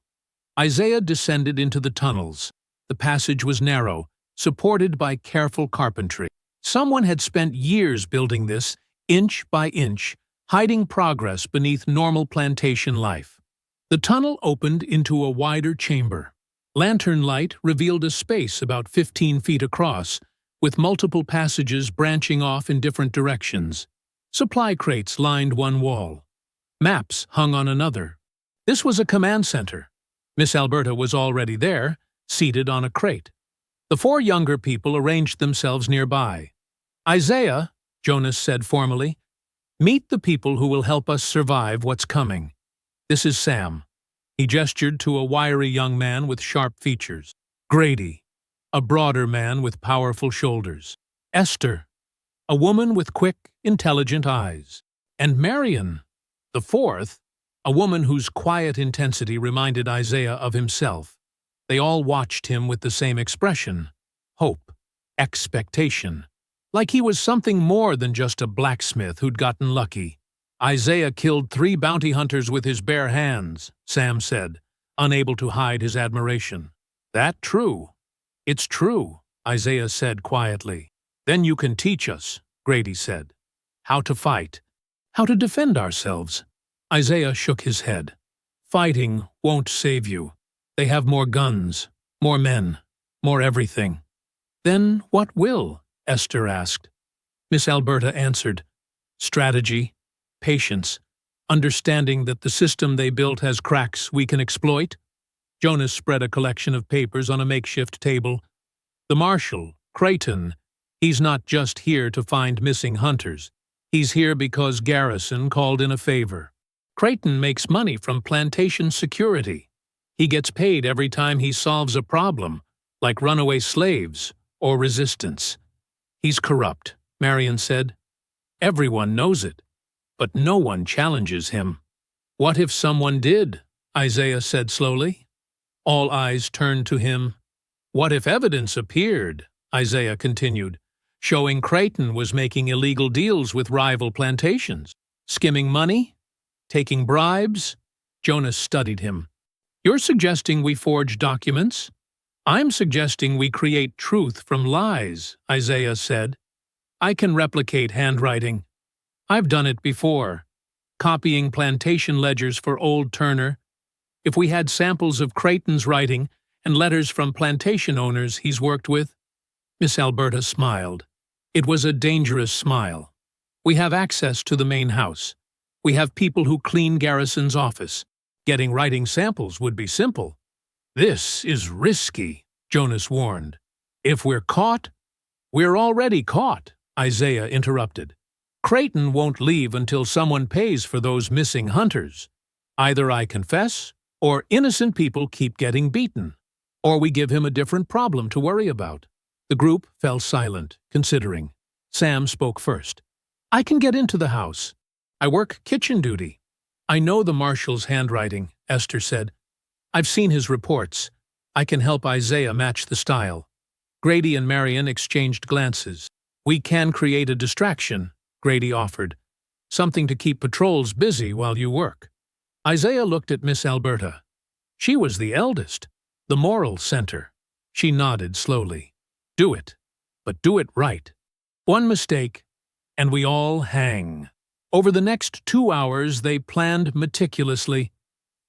Isaiah descended into the tunnels. The passage was narrow, supported by careful carpentry. Someone had spent years building this, inch by inch, hiding progress beneath normal plantation life. The tunnel opened into a wider chamber. Lantern light revealed a space about 15 feet across, with multiple passages branching off in different directions. Supply crates lined one wall. Maps hung on another. This was a command center. Miss Alberta was already there, seated on a crate. The 4 younger people arranged themselves nearby. Isaiah, Jonas said formally, meet the people who will help us survive what's coming. This is Sam. He gestured to a wiry young man with sharp features. Grady, a broader man with powerful shoulders. Esther, a woman with quick, intelligent eyes. And Marion, the 4th, a woman whose quiet intensity reminded Isaiah of himself. They all watched him with the same expression: hope, expectation. Like he was something more than just a blacksmith who'd gotten lucky. Isaiah killed 3 bounty hunters with his bare hands, Sam said, unable to hide his admiration. That true? It's true, Isaiah said quietly. Then you can teach us, Grady said. How to fight. How to defend ourselves. Isaiah shook his head. Fighting won't save you. They have more guns, more men, more everything. Then what will? Esther asked. Miss Alberta answered. Strategy, patience, understanding that the system they built has cracks we can exploit. Jonas spread a collection of papers on a makeshift table. The Marshal, Creighton, he's not just here to find missing hunters. He's here because Garrison called in a favor. Creighton makes money from plantation security. He gets paid every time he solves a problem, like runaway slaves or resistance. He's corrupt, Marion said. Everyone knows it, but no one challenges him. What if someone did? Isaiah said slowly. All eyes turned to him. What if evidence appeared? Isaiah continued, showing Creighton was making illegal deals with rival plantations, skimming money, taking bribes. Jonas studied him. You're suggesting we forge documents? I'm suggesting we create truth from lies, Isaiah said. I can replicate handwriting. I've done it before, copying plantation ledgers for old Turner. If we had samples of Creighton's writing and letters from plantation owners he's worked with. Miss Alberta smiled. It was a dangerous smile. We have access to the main house. We have people who clean Garrison's office. Getting writing samples would be simple. This is risky, Jonas warned. If we're caught, we're already caught, Isaiah interrupted. Creighton won't leave until someone pays for those missing hunters. Either I confess, or innocent people keep getting beaten, or we give him a different problem to worry about. The group fell silent, considering. Sam spoke first. I can get into the house. I work kitchen duty. I know the marshal's handwriting, Esther said. I've seen his reports. I can help Isaiah match the style. Grady and Marion exchanged glances. We can create a distraction, Grady offered. Something to keep patrols busy while you work. Isaiah looked at Miss Alberta. She was the eldest, the moral center. She nodded slowly. Do it, but do it right. One mistake, and we all hang. Over the next 2 hours, they planned meticulously.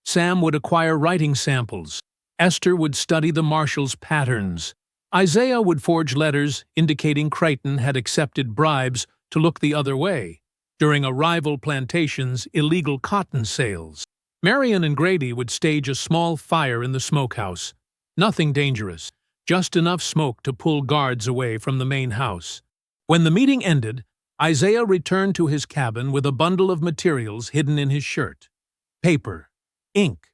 Sam would acquire writing samples. Esther would study the marshal's patterns. Isaiah would forge letters indicating Creighton had accepted bribes to look the other way during a rival plantation's illegal cotton sales. Marion and Grady would stage a small fire in the smokehouse. Nothing dangerous, just enough smoke to pull guards away from the main house. When the meeting ended, Isaiah returned to his cabin with a bundle of materials hidden in his shirt. Paper, ink,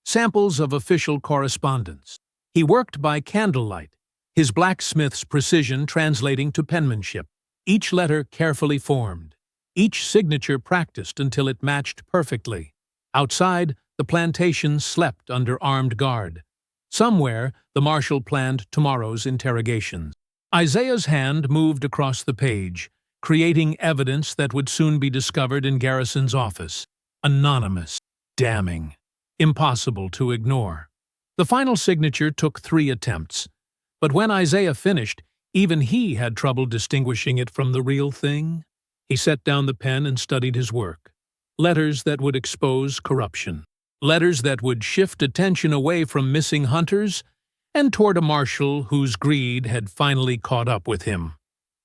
samples of official correspondence. He worked by candlelight, his blacksmith's precision translating to penmanship. Each letter carefully formed, each signature practiced until it matched perfectly. Outside, the plantation slept under armed guard. Somewhere, the marshal planned tomorrow's interrogations. Isaiah's hand moved across the page, creating evidence that would soon be discovered in Garrison's office. Anonymous, damning, impossible to ignore. The final signature took 3 attempts, but when Isaiah finished, even he had trouble distinguishing it from the real thing. He set down the pen and studied his work. Letters that would expose corruption. Letters that would shift attention away from missing hunters and toward a marshal whose greed had finally caught up with him.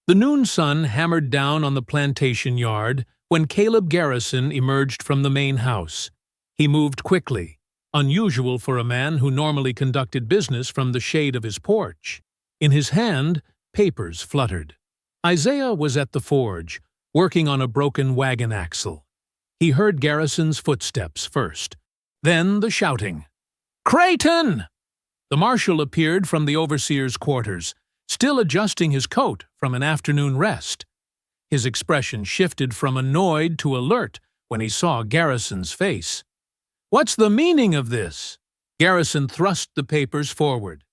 The noon sun hammered down on the plantation yard when Caleb Garrison emerged from the main house. He moved quickly, unusual for a man who normally conducted business from the shade of his porch. In his hand, papers fluttered. Isaiah was at the forge, working on a broken wagon axle. He heard Garrison's footsteps first, then the shouting. "Creighton!" The marshal appeared from the overseer's quarters, still adjusting his coat from an afternoon rest. His expression shifted from annoyed to alert when he saw Garrison's face. "What's the meaning of this?" Garrison thrust the papers forward.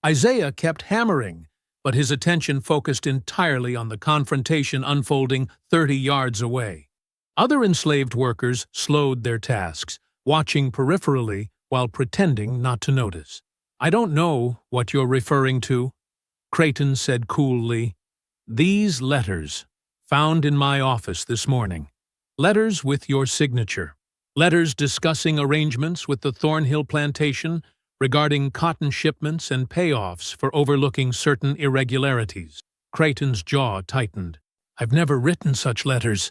Isaiah kept hammering, but his attention focused entirely on the confrontation unfolding 30 yards away. Other enslaved workers slowed their tasks, watching peripherally while pretending not to notice. "I don't know what you're referring to," Creighton said coolly. "These letters, found in my office this morning. Letters with your signature. Letters discussing arrangements with the Thornhill plantation regarding cotton shipments and payoffs for overlooking certain irregularities." Creighton's jaw tightened. "I've never written such letters."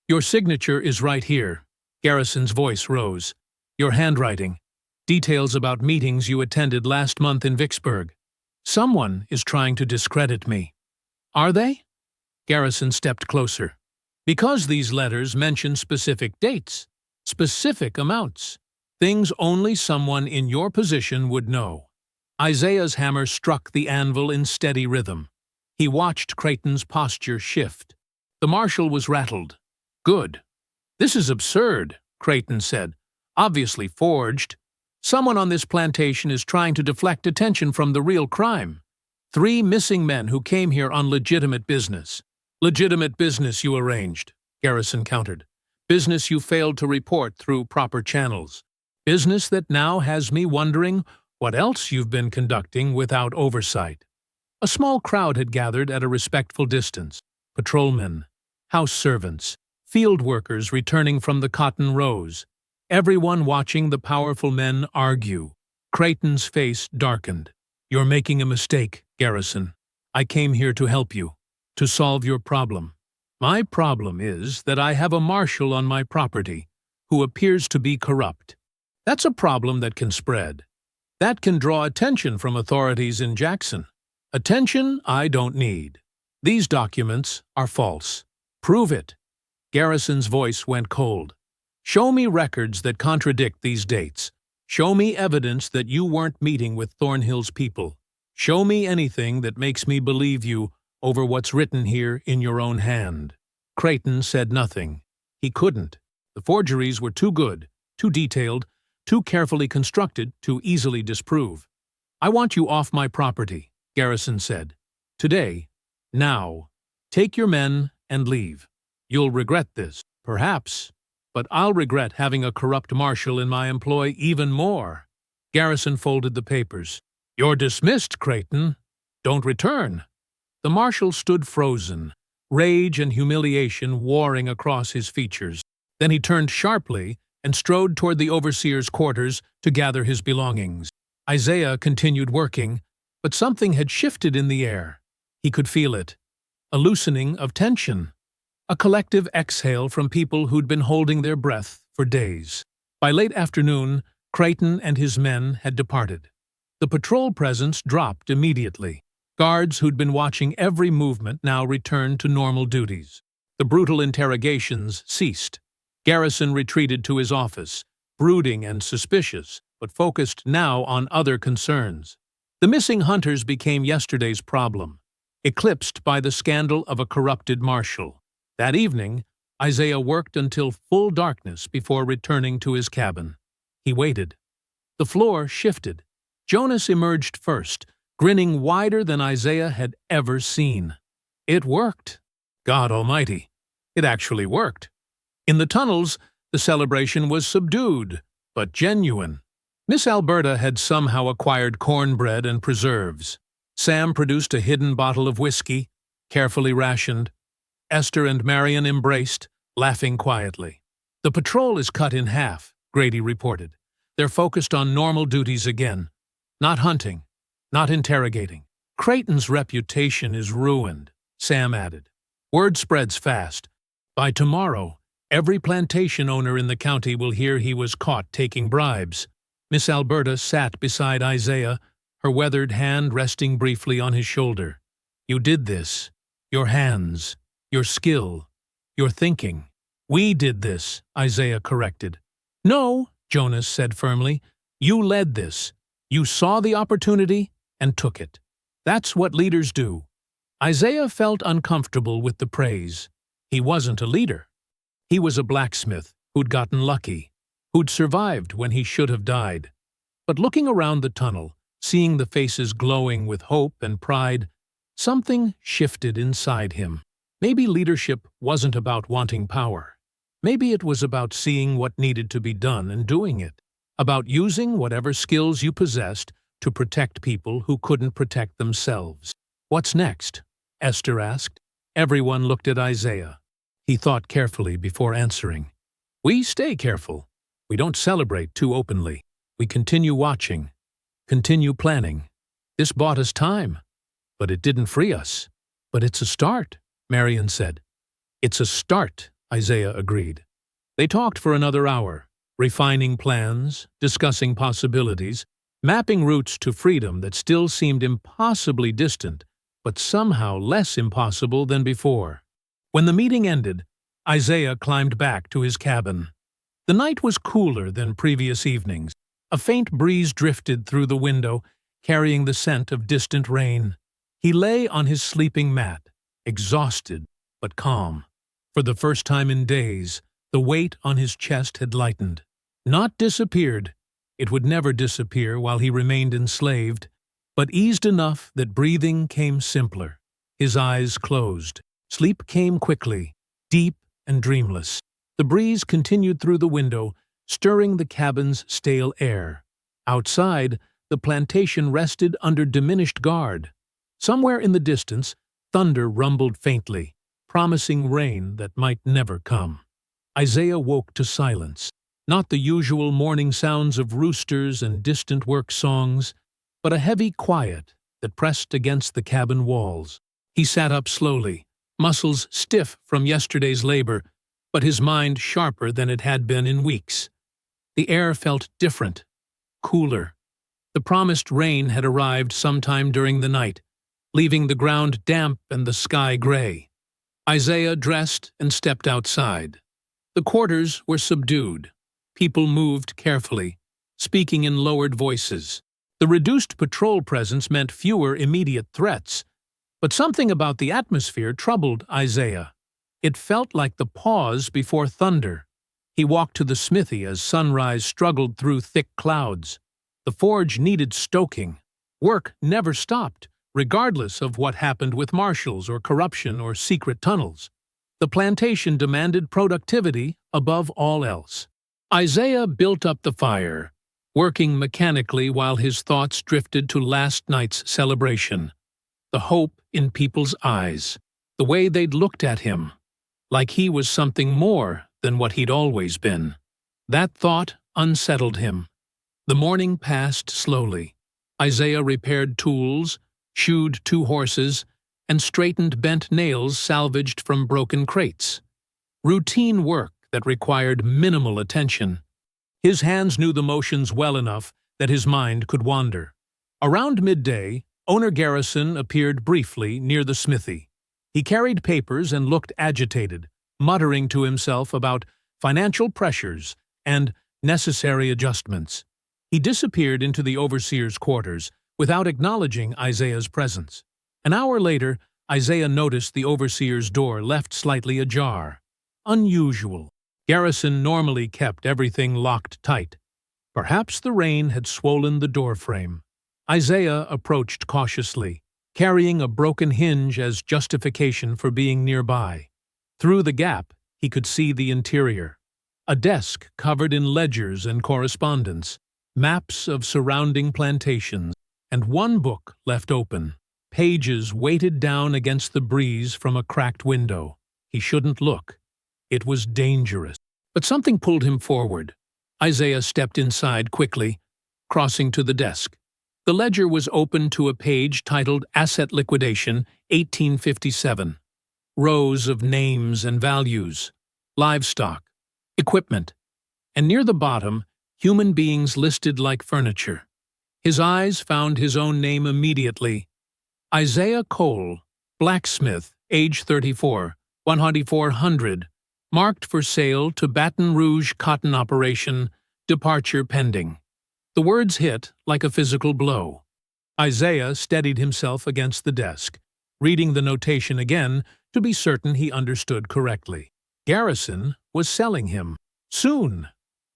"Your signature is right here." Garrison's voice rose. "Your handwriting. Details about meetings you attended last month in Vicksburg. Someone is trying to discredit me." "Are they?" Garrison stepped closer. "Because these letters mention specific dates, specific amounts, things only someone in your position would know." Isaiah's hammer struck the anvil in steady rhythm. He watched Creighton's posture shift. The marshal was rattled. "Good. This is absurd," Creighton said. "Obviously forged. Someone on this plantation is trying to deflect attention from the real crime. 3 missing men who came here on legitimate business." "Legitimate business you arranged," Garrison countered. "Business you failed to report through proper channels. Business that now has me wondering what else you've been conducting without oversight." A small crowd had gathered at a respectful distance. Patrolmen, house servants, field workers returning from the cotton rows. Everyone watching the powerful men argue. Creighton's face darkened. "You're making a mistake, Garrison. I came here to help you. to solve your problem. My problem is that I have a marshal on my property who appears to be corrupt. That's a problem that can spread. That can draw attention from authorities in Jackson. Attention I don't need. These documents are false. Prove it. Garrison's voice went cold. Show me records that contradict these dates. Show me evidence that you weren't meeting with Thornhill's people. Show me anything that makes me believe you over what's written here in your own hand. Creighton said nothing. He couldn't. The forgeries were too good, too detailed, too carefully constructed to easily disprove. I want you off my property, Garrison said. Today, now. Take your men and leave. You'll regret this, perhaps, but I'll regret having a corrupt marshal in my employ even more. Garrison folded the papers. You're dismissed, Creighton. Don't return. The marshal stood frozen, rage and humiliation warring across his features. Then he turned sharply and strode toward the overseer's quarters to gather his belongings. Isaiah continued working, but something had shifted in the air. He could feel it. A loosening of tension. A collective exhale from people who'd been holding their breath for days. By late afternoon, Creighton and his men had departed. The patrol presence dropped immediately. Guards who'd been watching every movement now returned to normal duties. The brutal interrogations ceased. Garrison retreated to his office, brooding and suspicious, but focused now on other concerns. The missing hunters became yesterday's problem, eclipsed by the scandal of a corrupted marshal. That evening, Isaiah worked until full darkness before returning to his cabin. He waited. The floor shifted. Jonas emerged first, grinning wider than Isaiah had ever seen. It worked. God Almighty, it actually worked. In the tunnels, the celebration was subdued, but genuine. Miss Alberta had somehow acquired cornbread and preserves. Sam produced a hidden bottle of whiskey, carefully rationed. Esther and Marion embraced, laughing quietly. The patrol is cut in half, Grady reported. They're focused on normal duties again. Not hunting, not interrogating. Creighton's reputation is ruined, Sam added. Word spreads fast. By tomorrow, every plantation owner in the county will hear he was caught taking bribes. Miss Alberta sat beside Isaiah, her weathered hand resting briefly on his shoulder. You did this. Your hands. Your skill. Your thinking. We did this, Isaiah corrected. No, Jonas said firmly. You led this. You saw the opportunity and took it. That's what leaders do. Isaiah felt uncomfortable with the praise. He wasn't a leader. He was a blacksmith who'd gotten lucky, who'd survived when he should have died. But looking around the tunnel, seeing the faces glowing with hope and pride, something shifted inside him. Maybe leadership wasn't about wanting power. Maybe it was about seeing what needed to be done and doing it, about using whatever skills you possessed to protect people who couldn't protect themselves. What's next? Esther asked. Everyone looked at Isaiah. He thought carefully before answering. We stay careful. We don't celebrate too openly. We continue watching, continue planning. This bought us time, but it didn't free us. But it's a start, Marion said. It's a start, Isaiah agreed. They talked for another hour, refining plans, discussing possibilities, mapping routes to freedom that still seemed impossibly distant, but somehow less impossible than before. When the meeting ended, Isaiah climbed back to his cabin. The night was cooler than previous evenings. A faint breeze drifted through the window, carrying the scent of distant rain. He lay on his sleeping mat, exhausted but calm. For the first time in days, the weight on his chest had lightened. Not disappeared. It would never disappear while he remained enslaved, but eased enough that breathing came simpler. His eyes closed. Sleep came quickly, deep and dreamless. The breeze continued through the window, stirring the cabin's stale air. Outside, the plantation rested under diminished guard. Somewhere in the distance, thunder rumbled faintly, promising rain that might never come. Isaiah woke to silence, not the usual morning sounds of roosters and distant work songs, but a heavy quiet that pressed against the cabin walls. He sat up slowly, muscles stiff from yesterday's labor, but his mind sharper than it had been in weeks. The air felt different, cooler. The promised rain had arrived sometime during the night, leaving the ground damp and the sky gray. Isaiah dressed and stepped outside. The quarters were subdued. People moved carefully, speaking in lowered voices. The reduced patrol presence meant fewer immediate threats, but something about the atmosphere troubled Isaiah. It felt like the pause before thunder. He walked to the smithy as sunrise struggled through thick clouds. The forge needed stoking. Work never stopped, regardless of what happened with marshals or corruption or secret tunnels. The plantation demanded productivity above all else. Isaiah built up the fire, working mechanically while his thoughts drifted to last night's celebration. The hope in people's eyes, the way they'd looked at him, like he was something more than what he'd always been. That thought unsettled him. The morning passed slowly. Isaiah repaired tools, shoed 2 horses, and straightened bent nails salvaged from broken crates. Routine work that required minimal attention. His hands knew the motions well enough that his mind could wander. Around midday, Owner Garrison appeared briefly near the smithy. He carried papers and looked agitated, muttering to himself about financial pressures and necessary adjustments. He disappeared into the overseer's quarters without acknowledging Isaiah's presence. An hour later, Isaiah noticed the overseer's door left slightly ajar. Unusual. Garrison normally kept everything locked tight. Perhaps the rain had swollen the doorframe. Isaiah approached cautiously, carrying a broken hinge as justification for being nearby. Through the gap, he could see the interior. A desk covered in ledgers and correspondence, maps of surrounding plantations, and one book left open. Pages weighted down against the breeze from a cracked window. He shouldn't look. It was dangerous. But something pulled him forward. Isaiah stepped inside quickly, crossing to the desk. The ledger was open to a page titled Asset Liquidation, 1857. Rows of names and values, livestock, equipment, and near the bottom, human beings listed like furniture. His eyes found his own name immediately. Isaiah Cole, blacksmith, age 34, 10400, marked for sale to Baton Rouge Cotton Operation, departure pending. The words hit like a physical blow. Isaiah steadied himself against the desk, reading the notation again to be certain he understood correctly. Garrison was selling him. Soon.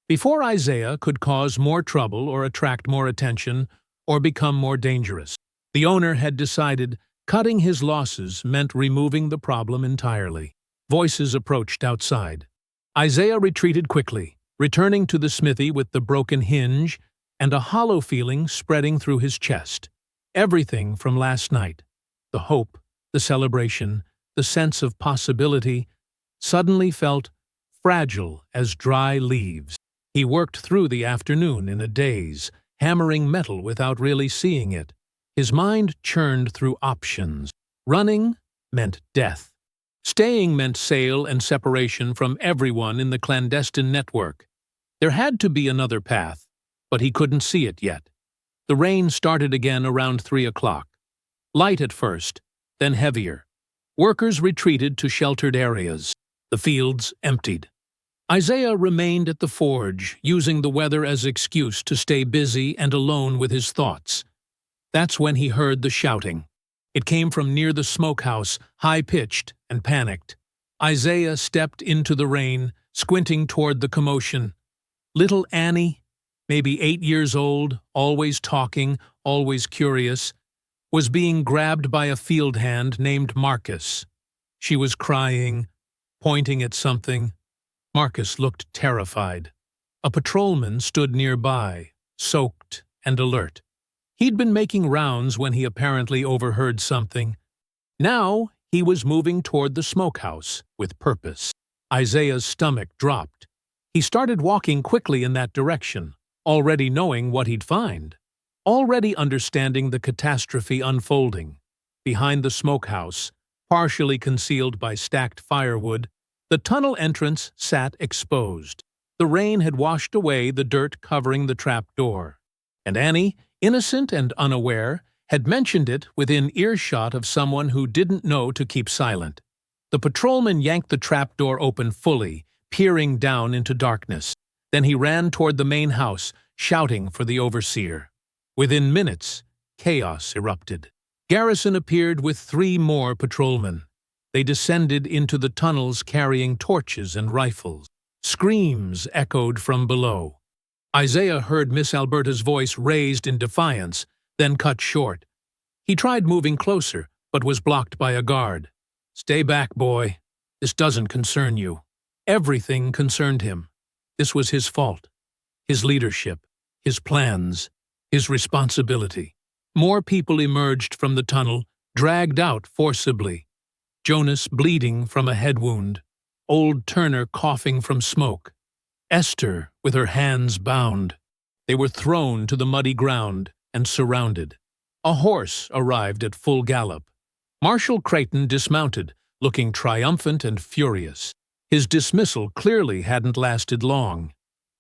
Before Isaiah could cause more trouble or attract more attention or become more dangerous. The owner had decided cutting his losses meant removing the problem entirely. Voices approached outside. Isaiah retreated quickly, returning to the smithy with the broken hinge and a hollow feeling spreading through his chest. Everything from last night, the hope, the celebration, the sense of possibility, suddenly felt fragile as dry leaves. He worked through the afternoon in a daze, hammering metal without really seeing it. His mind churned through options. Running meant death. Staying meant sale and separation from everyone in the clandestine network. There had to be another path, but he couldn't see it yet. The rain started again around 3 o'clock. Light at first, then heavier. Workers retreated to sheltered areas. The fields emptied. Isaiah remained at the forge, using the weather as excuse to stay busy and alone with his thoughts. That's when he heard the shouting. It came from near the smokehouse, high-pitched and panicked. Isaiah stepped into the rain, squinting toward the commotion. Little Annie, maybe 8 years old, always talking, always curious, was being grabbed by a field hand named Marcus. She was crying, pointing at something. Marcus looked terrified. A patrolman stood nearby, soaked and alert. He'd been making rounds when he apparently overheard something. Now he was moving toward the smokehouse with purpose. Isaiah's stomach dropped. He started walking quickly in that direction, already knowing what he'd find, already understanding the catastrophe unfolding. Behind the smokehouse, Partially concealed by stacked firewood, the tunnel entrance sat exposed. The rain had washed away the dirt covering the trap door, and Annie, innocent and unaware, had mentioned it within earshot of someone who didn't know to keep silent. The patrolman yanked the trap door open fully, peering down into darkness. Then he ran toward the main house, shouting for the overseer. Within minutes, chaos erupted. Garrison appeared with 3 more patrolmen. They descended into the tunnels carrying torches and rifles. Screams echoed from below. Isaiah heard Miss Alberta's voice raised in defiance, then cut short. He tried moving closer, but was blocked by a guard. "Stay back, boy. This doesn't concern you." Everything concerned him. This was his fault, his leadership, his plans, his responsibility. More people emerged from the tunnel, dragged out forcibly. Jonas bleeding from a head wound. Old Turner coughing from smoke. Esther with her hands bound. They were thrown to the muddy ground and surrounded. A horse arrived at full gallop. Marshal Creighton dismounted, looking triumphant and furious. His dismissal clearly hadn't lasted long.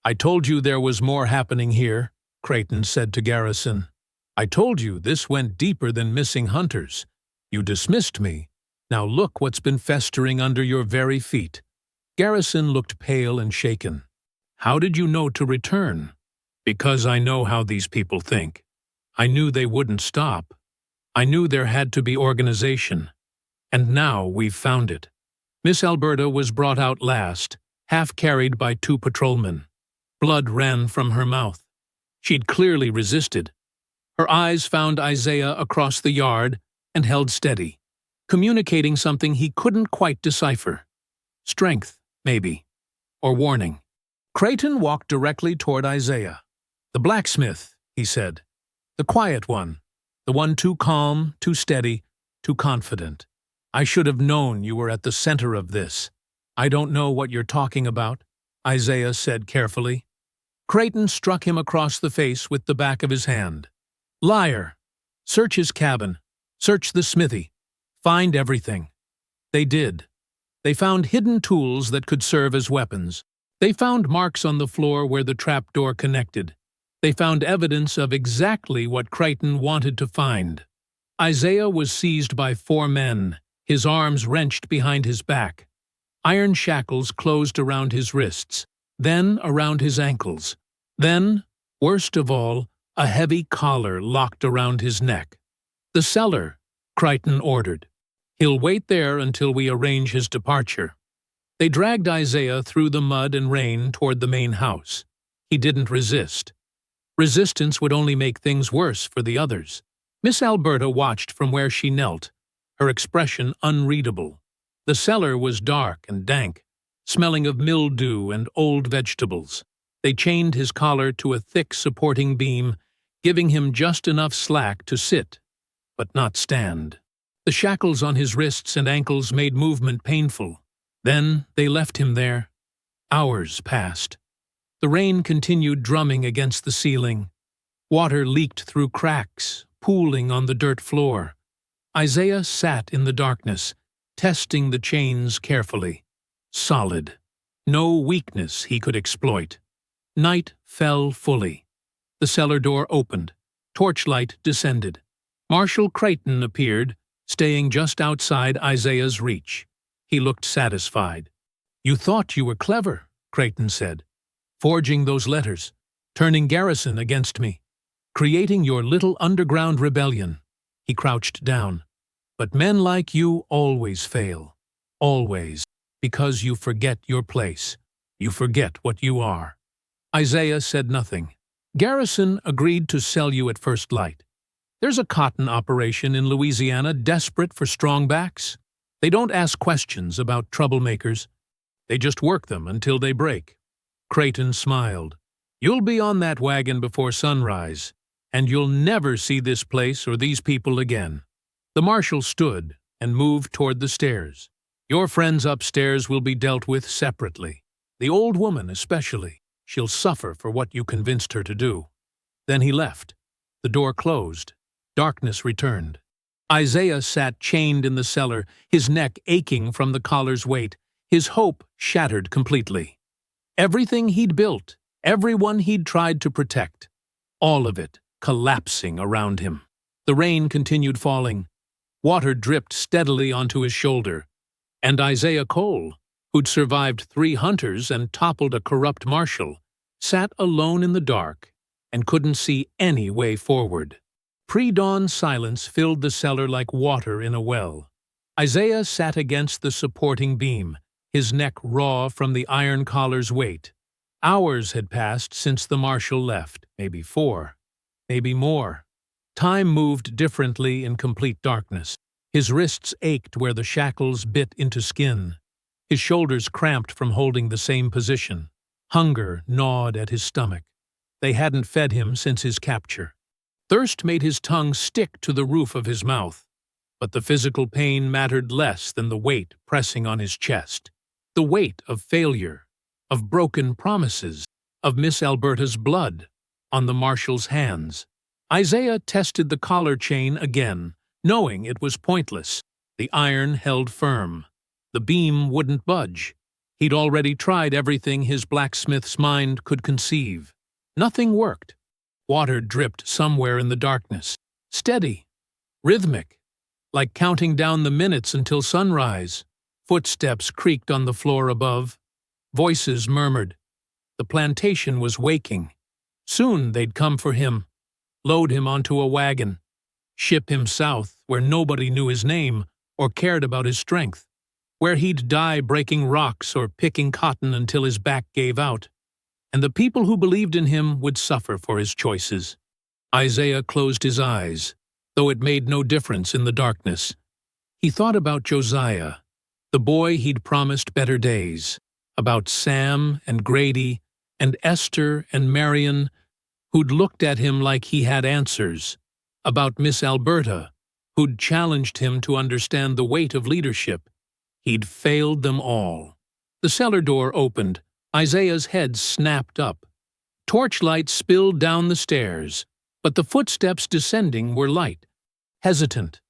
"I told you there was more happening here," Creighton said to Garrison. "I told you this went deeper than missing hunters. You dismissed me. Now look what's been festering under your very feet." Garrison looked pale and shaken. "How did you know to return?" "Because I know how these people think. I knew they wouldn't stop. I knew there had to be organization. And now we've found it." Miss Alberta was brought out last, half carried by 2 patrolmen. Blood ran from her mouth. She'd clearly resisted. Her eyes found Isaiah across the yard and held steady, communicating something he couldn't quite decipher. Strength, maybe, or warning. Creighton walked directly toward Isaiah. "The blacksmith," he said. "The quiet one. The one too calm, too steady, too confident. I should have known you were at the center of this." "I don't know what you're talking about," Isaiah said carefully. Creighton struck him across the face with the back of his hand. "Liar! Search his cabin. Search the smithy. Find everything." They did. They found hidden tools that could serve as weapons. They found marks on the floor where the trapdoor connected. They found evidence of exactly what Creighton wanted to find. Isaiah was seized by 4 men, his arms wrenched behind his back. Iron shackles closed around his wrists, then around his ankles. Then, worst of all, a heavy collar locked around his neck. "The cellar," Creighton ordered. "He'll wait there until we arrange his departure." They dragged Isaiah through the mud and rain toward the main house. He didn't resist. Resistance would only make things worse for the others. Miss Alberta watched from where she knelt, her expression unreadable. The cellar was dark and dank, smelling of mildew and old vegetables. They chained his collar to a thick supporting beam, giving him just enough slack to sit, but not stand. The shackles on his wrists and ankles made movement painful. Then they left him there. Hours passed. The rain continued drumming against the ceiling. Water leaked through cracks, pooling on the dirt floor. Isaiah sat in the darkness, testing the chains carefully. Solid. No weakness he could exploit. Night fell fully. The cellar door opened. Torchlight descended. Marshal Creighton appeared, staying just outside Isaiah's reach. He looked satisfied. "You thought you were clever," Creighton said. "Forging those letters, turning Garrison against me, creating your little underground rebellion." He crouched down. "But men like you always fail. Always. Because you forget your place. You forget what you are." Isaiah said nothing. "Garrison agreed to sell you at first light. There's a cotton operation in Louisiana desperate for strongbacks. They don't ask questions about troublemakers. They just work them until they break." Creighton smiled. "You'll be on that wagon before sunrise, and you'll never see this place or these people again." The marshal stood and moved toward the stairs. "Your friends upstairs will be dealt with separately. The old woman especially. She'll suffer for what you convinced her to do." Then he left. The door closed. Darkness returned. Isaiah sat chained in the cellar, his neck aching from the collar's weight, his hope shattered completely. Everything he'd built, everyone he'd tried to protect, all of it collapsing around him. The rain continued falling. Water dripped steadily onto his shoulder. And Isaiah Cole, who'd survived 3 hunters and toppled a corrupt marshal, sat alone in the dark and couldn't see any way forward. Pre-dawn silence filled the cellar like water in a well. Isaiah sat against the supporting beam, his neck raw from the iron collar's weight. Hours had passed since the marshal left, maybe 4, maybe more. Time moved differently in complete darkness. His wrists ached where the shackles bit into skin. His shoulders cramped from holding the same position. Hunger gnawed at his stomach. They hadn't fed him since his capture. Thirst made his tongue stick to the roof of his mouth. But the physical pain mattered less than the weight pressing on his chest. The weight of failure, of broken promises, of Miss Alberta's blood on the marshal's hands. Isaiah tested the collar chain again, knowing it was pointless. The iron held firm. The beam wouldn't budge. He'd already tried everything his blacksmith's mind could conceive. Nothing worked. Water dripped somewhere in the darkness. Steady. Rhythmic. Like counting down the minutes until sunrise. Footsteps creaked on the floor above. Voices murmured. The plantation was waking. Soon they'd come for him. Load him onto a wagon. Ship him south, where nobody knew his name or cared about his strength. Where he'd die breaking rocks or picking cotton until his back gave out. And the people who believed in him would suffer for his choices. Isaiah closed his eyes, though it made no difference in the darkness. He thought about Josiah, the boy he'd promised better days, about Sam and Grady and Esther and Marion, who'd looked at him like he had answers, about Miss Alberta, who'd challenged him to understand the weight of leadership. He'd failed them all. The cellar door opened. Isaiah's head snapped up. Torchlight spilled down the stairs, but the footsteps descending were light, hesitant,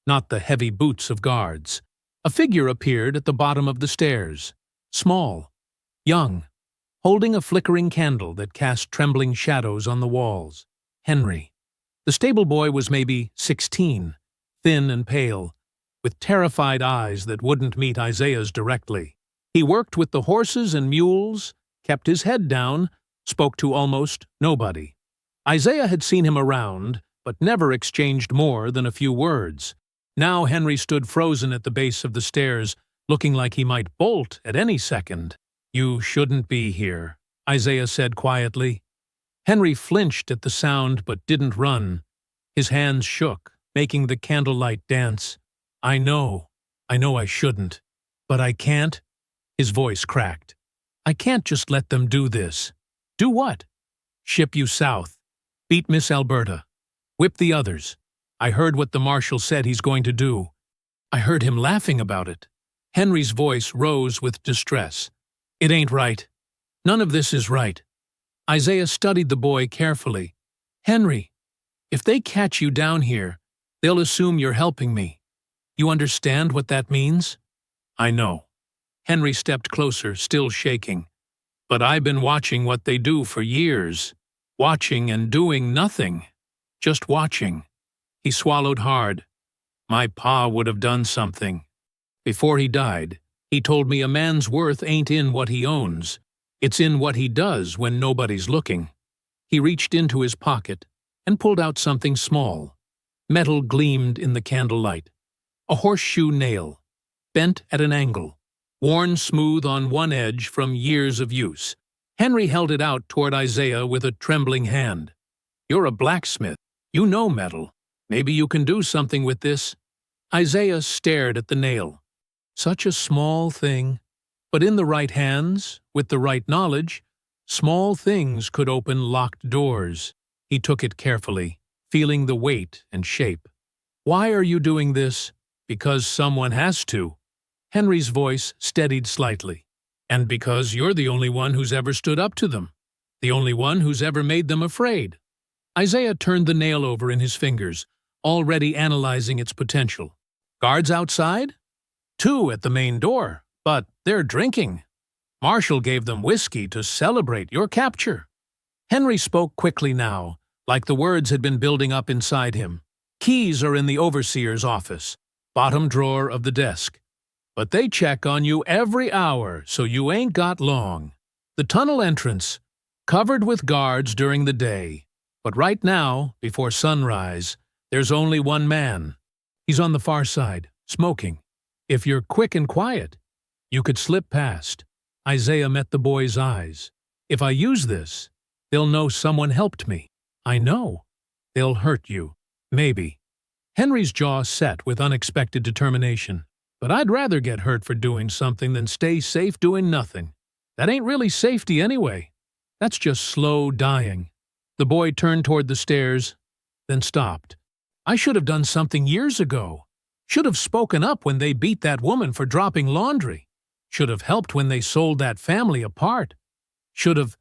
not the heavy boots of guards. A figure appeared at the bottom of the stairs, small, young, holding a flickering candle that cast trembling shadows on the walls. Henry. The stable boy was maybe 16, thin and pale, with terrified eyes that wouldn't meet Isaiah's directly. He worked with the horses and mules, kept his head down, spoke to almost nobody. Isaiah had seen him around, but never exchanged more than a few words. Now Henry stood frozen at the base of the stairs, looking like he might bolt at any second. "You shouldn't be here," Isaiah said quietly. Henry flinched at the sound but didn't run. His hands shook, making the candlelight dance. I know I shouldn't. But I can't." His voice cracked. "I can't just let them do this." "Do what?" "Ship you south. Beat Miss Alberta. Whip the others. I heard what the marshal said he's going to do. I heard him laughing about it." Henry's voice rose with distress. "It ain't right. None of this is right." Isaiah studied the boy carefully. "Henry, if they catch you down here, they'll assume you're helping me. You understand what that means?" "I know." Henry stepped closer, still shaking. "But I've been watching what they do for years. Watching and doing nothing. Just watching." He swallowed hard. "My pa would have done something. Before he died, he told me a man's worth ain't in what he owns. It's in what he does when nobody's looking." He reached into his pocket and pulled out something small. Metal gleamed in the candlelight. A horseshoe nail, bent at an angle, worn smooth on one edge from years of use. Henry held it out toward Isaiah with a trembling hand. "You're a blacksmith. You know metal. Maybe you can do something with this." Isaiah stared at the nail. Such a small thing, but in the right hands, with the right knowledge, small things could open locked doors. He took it carefully, feeling the weight and shape. "Why are you doing this?" "Because someone has to." Henry's voice steadied slightly. "And because you're the only one who's ever stood up to them. The only one who's ever made them afraid." Isaiah turned the nail over in his fingers, already analyzing its potential. Guards outside? 2 at the main door, but they're drinking. Marshall gave them whiskey to celebrate your capture. Henry spoke quickly now, like the words had been building up inside him. Keys are in the overseer's office, bottom drawer of the desk. But they check on you every hour, so you ain't got long. The tunnel entrance, covered with guards during the day. But right now, before sunrise, there's only one man. He's on the far side, smoking. If you're quick and quiet, you could slip past. Isaiah met the boy's eyes. If I use this, they'll know someone helped me. I know. They'll hurt you. Maybe. Henry's jaw set with unexpected determination. But I'd rather get hurt for doing something than stay safe doing nothing. That ain't really safety anyway. That's just slow dying. The boy turned toward the stairs, then stopped. I should have done something years ago. Should have spoken up when they beat that woman for dropping laundry. Should have helped when they sold that family apart. Should have...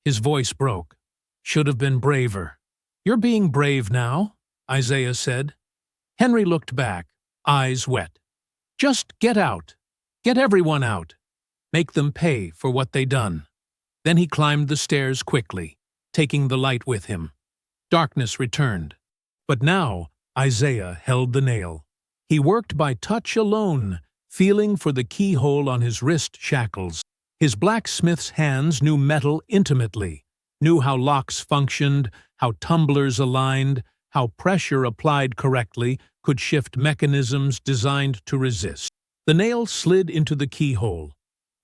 His voice broke. Should have been braver. You're being brave now, Isaiah said. Henry looked back, eyes wet. Just get out. Get everyone out. Make them pay for what they done. Then he climbed the stairs quickly, taking the light with him. Darkness returned. But now Isaiah held the nail. He worked by touch alone, feeling for the keyhole on his wrist shackles. His blacksmith's hands knew metal intimately, knew how locks functioned, how tumblers aligned, how pressure applied correctly could shift mechanisms designed to resist. The nail slid into the keyhole.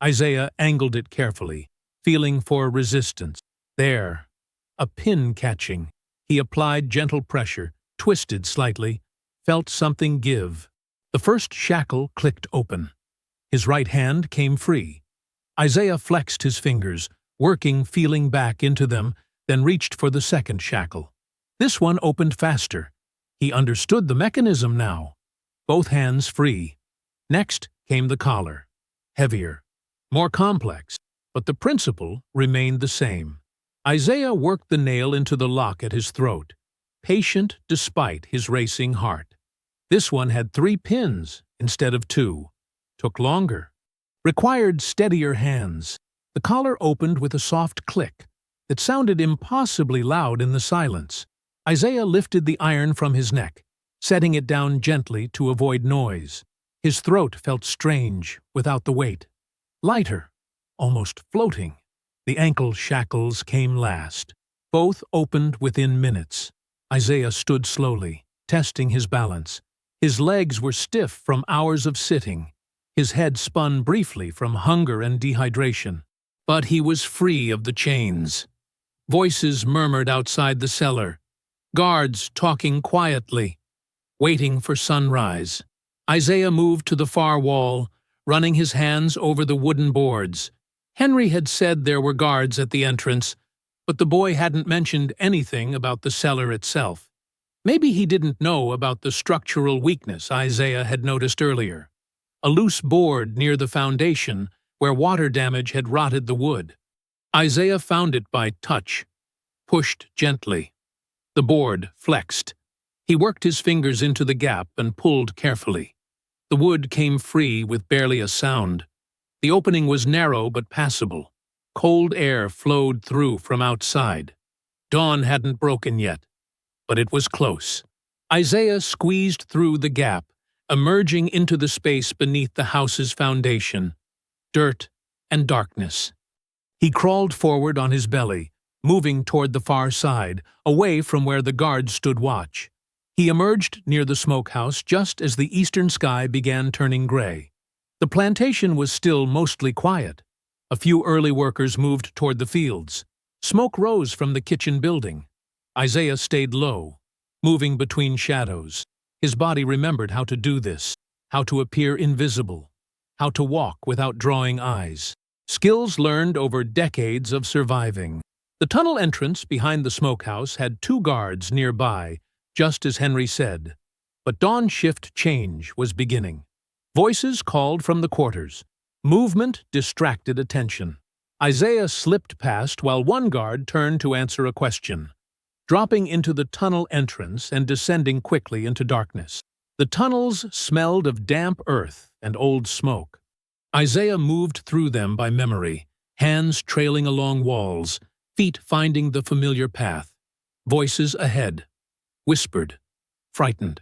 Isaiah angled it carefully, feeling for resistance. There, a pin catching. He applied gentle pressure, twisted slightly, felt something give. The first shackle clicked open. His right hand came free. Isaiah flexed his fingers, working, feeling back into them, then reached for the second shackle. This one opened faster. He understood the mechanism now. Both hands free. Next came the collar. Heavier, more complex, but the principle remained the same. Isaiah worked the nail into the lock at his throat, patient despite his racing heart. This one had 3 pins instead of 2. Took longer. Required steadier hands. The collar opened with a soft click that sounded impossibly loud in the silence. Isaiah lifted the iron from his neck, setting it down gently to avoid noise. His throat felt strange without the weight. Lighter, almost floating. The ankle shackles came last. Both opened within minutes. Isaiah stood slowly, testing his balance. His legs were stiff from hours of sitting. His head spun briefly from hunger and dehydration. But he was free of the chains. Voices murmured outside the cellar. Guards talking quietly, waiting for sunrise. Isaiah moved to the far wall, running his hands over the wooden boards. Henry had said there were guards at the entrance, but the boy hadn't mentioned anything about the cellar itself. Maybe he didn't know about the structural weakness Isaiah had noticed earlier. A loose board near the foundation where water damage had rotted the wood. Isaiah found it by touch, pushed gently. The board flexed. He worked his fingers into the gap and pulled carefully. The wood came free with barely a sound. The opening was narrow but passable. Cold air flowed through from outside. Dawn hadn't broken yet, but it was close. Isaiah squeezed through the gap, emerging into the space beneath the house's foundation. Dirt and darkness. He crawled forward on his belly, moving toward the far side, away from where the guards stood watch. He emerged near the smokehouse just as the eastern sky began turning gray. The plantation was still mostly quiet. A few early workers moved toward the fields. Smoke rose from the kitchen building. Isaiah stayed low, moving between shadows. His body remembered how to do this, how to appear invisible, how to walk without drawing eyes. Skills learned over decades of surviving. The tunnel entrance behind the smokehouse had 2 guards nearby, just as Henry said. But dawn shift change was beginning. Voices called from the quarters. Movement distracted attention. Isaiah slipped past while one guard turned to answer a question. dropping into the tunnel entrance and descending quickly into darkness. The tunnels smelled of damp earth and old smoke. Isaiah moved through them by memory, hands trailing along walls, feet finding the familiar path. Voices ahead. Whispered. Frightened.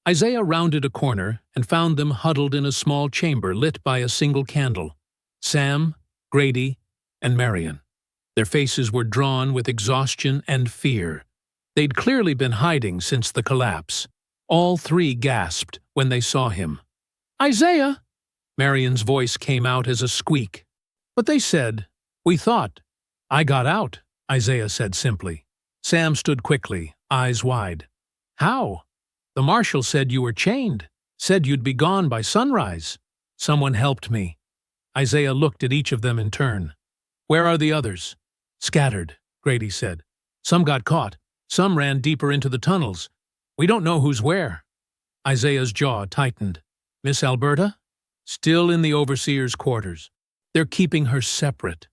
Isaiah rounded a corner and found them huddled in a small chamber lit by a single candle. Sam, Grady, and Marion. Their faces were drawn with exhaustion and fear. They'd clearly been hiding since the collapse. All three gasped when they saw him. "Isaiah!" Marion's voice came out as a squeak. "But they said, we thought." "I got out," Isaiah said simply. Sam stood quickly, eyes wide. "How?" "The marshal said you were chained, said you'd be gone by sunrise." "Someone helped me." Isaiah looked at each of them in turn. "Where are the others?" "Scattered," Grady said. "Some got caught. Some ran deeper into the tunnels. We don't know who's where." Isaiah's jaw tightened. "Miss Alberta?" "Still in the overseer's quarters. They're keeping her separate."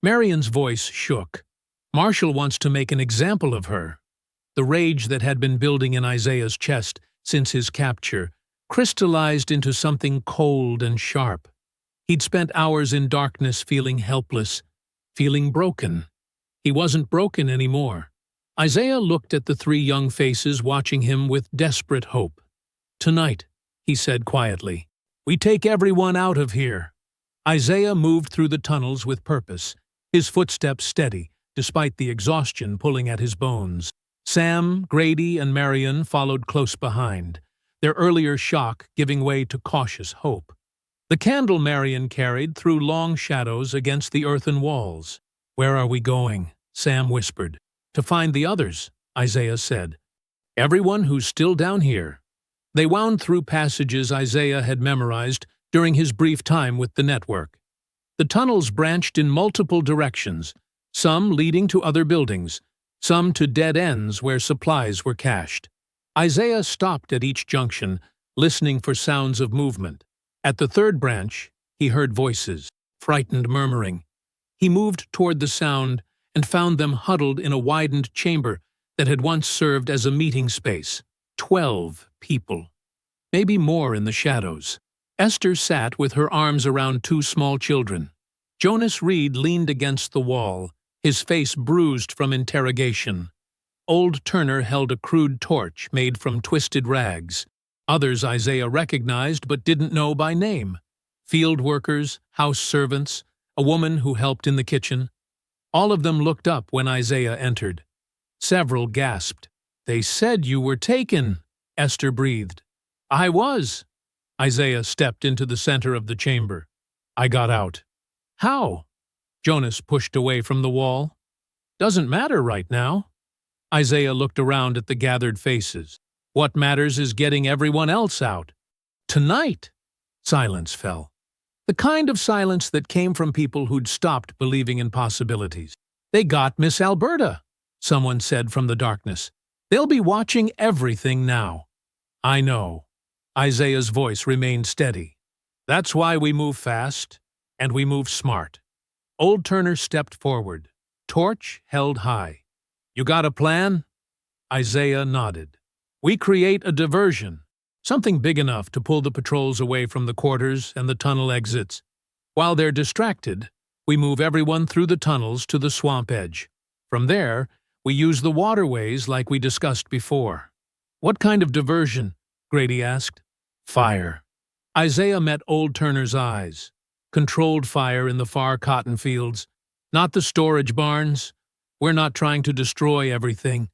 Marion's voice shook. "Marshall wants to make an example of her." The rage that had been building in Isaiah's chest since his capture crystallized into something cold and sharp. He'd spent hours in darkness feeling helpless, feeling broken. He wasn't broken anymore. Isaiah looked at the three young faces watching him with desperate hope. "Tonight," he said quietly, "we take everyone out of here." Isaiah moved through the tunnels with purpose, his footsteps steady, despite the exhaustion pulling at his bones. Sam, Grady, and Marion followed close behind, their earlier shock giving way to cautious hope. The candle Marion carried threw long shadows against the earthen walls. "Where are we going?" Sam whispered. "To find the others," Isaiah said. "Everyone who's still down here." They wound through passages Isaiah had memorized during his brief time with the network. The tunnels branched in multiple directions, some leading to other buildings, some to dead ends where supplies were cached. Isaiah stopped at each junction, listening for sounds of movement. At the third branch, he heard voices, frightened murmuring. He moved toward the sound and found them huddled in a widened chamber that had once served as a meeting space. 12 people. Maybe more in the shadows. Esther sat with her arms around two small children. Jonas Reed leaned against the wall, his face bruised from interrogation. Old Turner held a crude torch made from twisted rags. Others Isaiah recognized but didn't know by name. Field workers, house servants, a woman who helped in the kitchen. All of them looked up when Isaiah entered. Several gasped. "They said you were taken," Esther breathed. "I was." Isaiah stepped into the center of the chamber. "I got out." "How?" Jonas pushed away from the wall. "Doesn't matter right now." Isaiah looked around at the gathered faces. "What matters is getting everyone else out." "Tonight!" Silence fell. The kind of silence that came from people who'd stopped believing in possibilities. "They got Miss Alberta," someone said from the darkness. "They'll be watching everything now." "I know." Isaiah's voice remained steady. "That's why we move fast, and we move smart." Old Turner stepped forward, torch held high. "You got a plan?" Isaiah nodded. "We create a diversion, something big enough to pull the patrols away from the quarters and the tunnel exits. While they're distracted, we move everyone through the tunnels to the swamp edge. From there, we use the waterways like we discussed before." "What kind of diversion?" Grady asked. "Fire." Isaiah met Old Turner's eyes. "Controlled fire in the far cotton fields. Not the storage barns. We're not trying to destroy everything.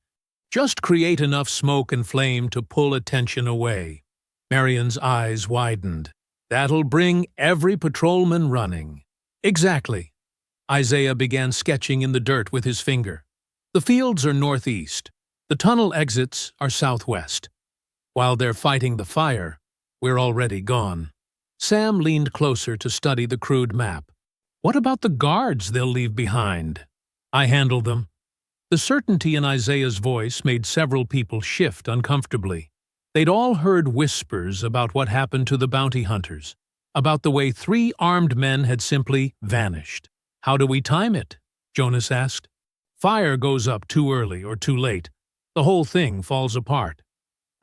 Just create enough smoke and flame to pull attention away." Marion's eyes widened. "That'll bring every patrolman running." "Exactly." Isaiah began sketching in the dirt with his finger. "The fields are northeast. The tunnel exits are southwest. While they're fighting the fire, we're already gone." Sam leaned closer to study the crude map. "What about the guards they'll leave behind?" "I handle them." The certainty in Isaiah's voice made several people shift uncomfortably. They'd all heard whispers about what happened to the bounty hunters, about the way 3 armed men had simply vanished. "How do we time it?" Jonas asked. Fire goes up too early or too late. The whole thing falls apart.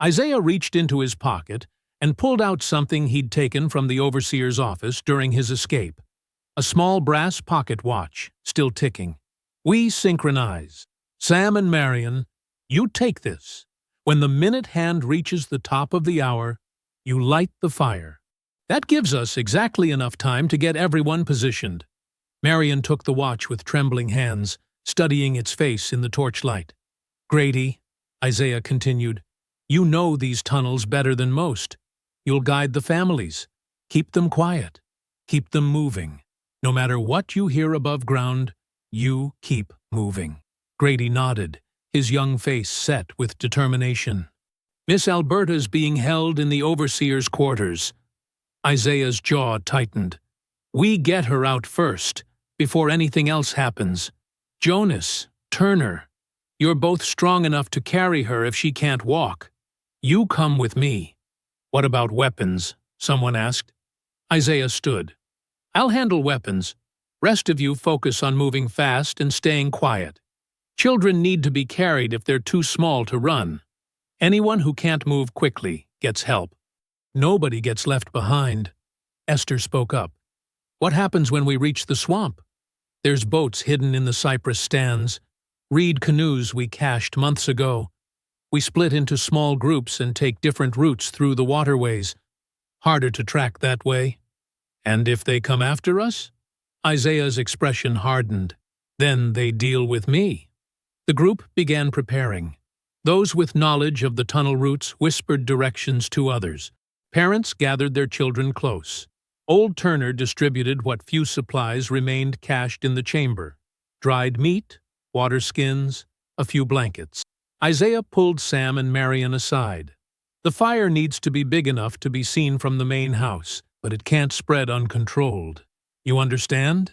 Isaiah reached into his pocket and pulled out something he'd taken from the overseer's office during his escape. A small brass pocket watch, still ticking. We synchronize. Sam and Marion, you take this. When the minute hand reaches the top of the hour, you light the fire. That gives us exactly enough time to get everyone positioned. Marion took the watch with trembling hands, studying its face in the torchlight. Grady, Isaiah continued, you know these tunnels better than most. You'll guide the families. Keep them quiet. Keep them moving. No matter what you hear above ground, you keep moving. Grady nodded, his young face set with determination. Miss Alberta's being held in the overseer's quarters. Isaiah's jaw tightened. We get her out first, before anything else happens. Jonas, Turner, you're both strong enough to carry her if she can't walk. You come with me. What about weapons? Someone asked. Isaiah stood. I'll handle weapons. Rest of you focus on moving fast and staying quiet. Children need to be carried if they're too small to run. Anyone who can't move quickly gets help. Nobody gets left behind. Esther spoke up. What happens when we reach the swamp? There's boats hidden in the cypress stands. Reed canoes we cached months ago. We split into small groups and take different routes through the waterways. Harder to track that way. And if they come after us? Isaiah's expression hardened. Then they deal with me. The group began preparing. Those with knowledge of the tunnel routes whispered directions to others. Parents gathered their children close. Old Turner distributed what few supplies remained cached in the chamber. Dried meat, water skins, a few blankets. Isaiah pulled Sam and Marion aside. The fire needs to be big enough to be seen from the main house, but it can't spread uncontrolled. You understand?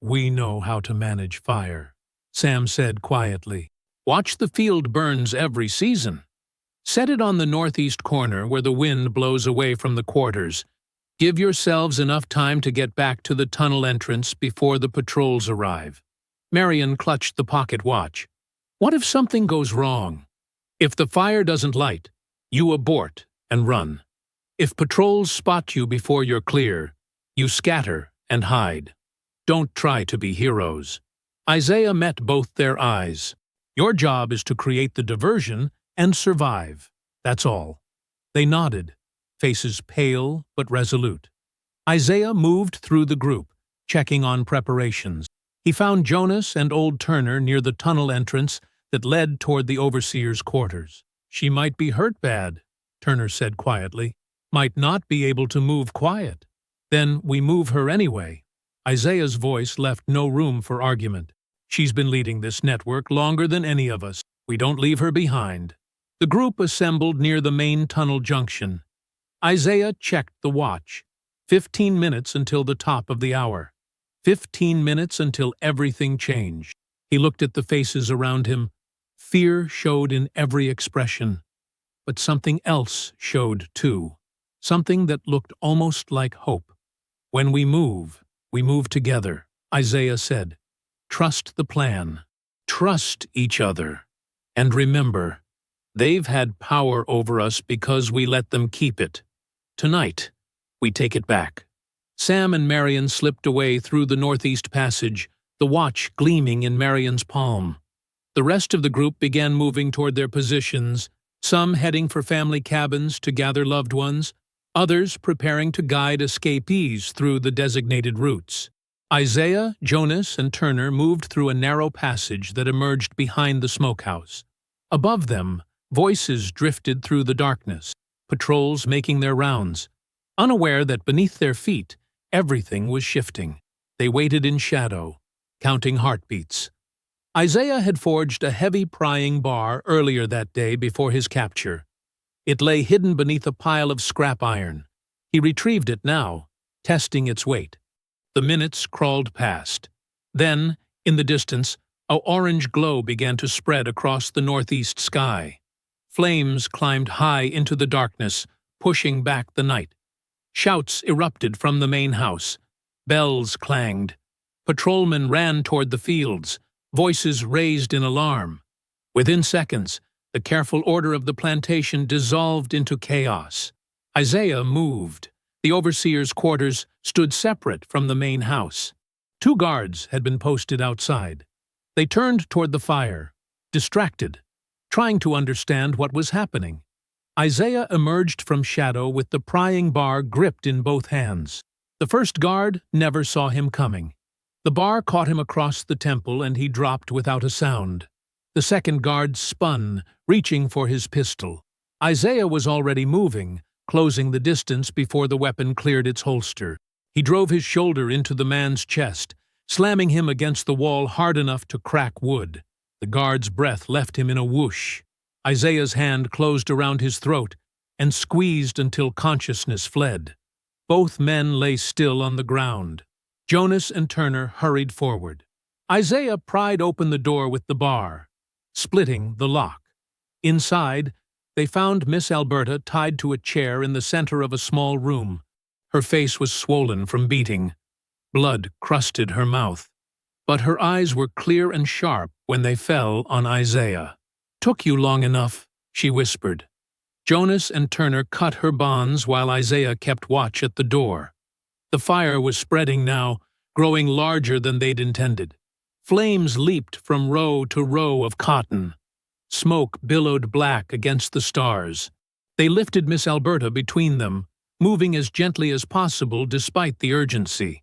We know how to manage fire, Sam said quietly. Watch the field burns every season. Set it on the northeast corner where the wind blows away from the quarters. Give yourselves enough time to get back to the tunnel entrance before the patrols arrive. Marion clutched the pocket watch. What if something goes wrong? If the fire doesn't light, you abort and run. If patrols spot you before you're clear, you scatter and hide. Don't try to be heroes. Isaiah met both their eyes. Your job is to create the diversion and survive. That's all. They nodded, faces pale but resolute. Isaiah moved through the group, checking on preparations. He found Jonas and old Turner near the tunnel entrance that led toward the overseer's quarters. She might be hurt bad, Turner said quietly. Might not be able to move quiet. Then we move her anyway. Isaiah's voice left no room for argument. She's been leading this network longer than any of us. We don't leave her behind. The group assembled near the main tunnel junction. Isaiah checked the watch. 15 minutes until the top of the hour. 15 minutes until everything changed. He looked at the faces around him. Fear showed in every expression. But something else showed too. Something that looked almost like hope. When we move together, Isaiah said. Trust the plan. Trust each other. And remember, they've had power over us because we let them keep it. Tonight, we take it back. Sam and Marion slipped away through the northeast passage, the watch gleaming in Marion's palm. The rest of the group began moving toward their positions, some heading for family cabins to gather loved ones, others preparing to guide escapees through the designated routes. Isaiah, Jonas, and Turner moved through a narrow passage that emerged behind the smokehouse. Above them, voices drifted through the darkness, patrols making their rounds. Unaware that beneath their feet, everything was shifting. They waited in shadow, counting heartbeats. Isaiah had forged a heavy prying bar earlier that day before his capture. It lay hidden beneath a pile of scrap iron. He retrieved it now, testing its weight. The minutes crawled past. Then, in the distance, an orange glow began to spread across the northeast sky. Flames climbed high into the darkness, pushing back the night. Shouts erupted from the main house. Bells clanged. Patrolmen ran toward the fields. voices raised in alarm. Within seconds, the careful order of the plantation dissolved into chaos. Isaiah moved. The overseer's quarters stood separate from the main house. 2 guards had been posted outside. They turned toward the fire, distracted, trying to understand what was happening. Isaiah emerged from shadow with the prying bar gripped in both hands. The first guard never saw him coming. The bar caught him across the temple and he dropped without a sound. The second guard spun, reaching for his pistol. Isaiah was already moving, closing the distance before the weapon cleared its holster. He drove his shoulder into the man's chest, slamming him against the wall hard enough to crack wood. The guard's breath left him in a whoosh. Isaiah's hand closed around his throat and squeezed until consciousness fled. Both men lay still on the ground. Jonas and Turner hurried forward. Isaiah pried open the door with the bar, splitting the lock. Inside, they found Miss Alberta tied to a chair in the center of a small room. Her face was swollen from beating. Blood crusted her mouth. But her eyes were clear and sharp when they fell on Isaiah. "Took you long enough," she whispered. Jonas and Turner cut her bonds while Isaiah kept watch at the door. The fire was spreading now, growing larger than they'd intended. Flames leaped from row to row of cotton. Smoke billowed black against the stars. They lifted Miss Alberta between them, moving as gently as possible despite the urgency.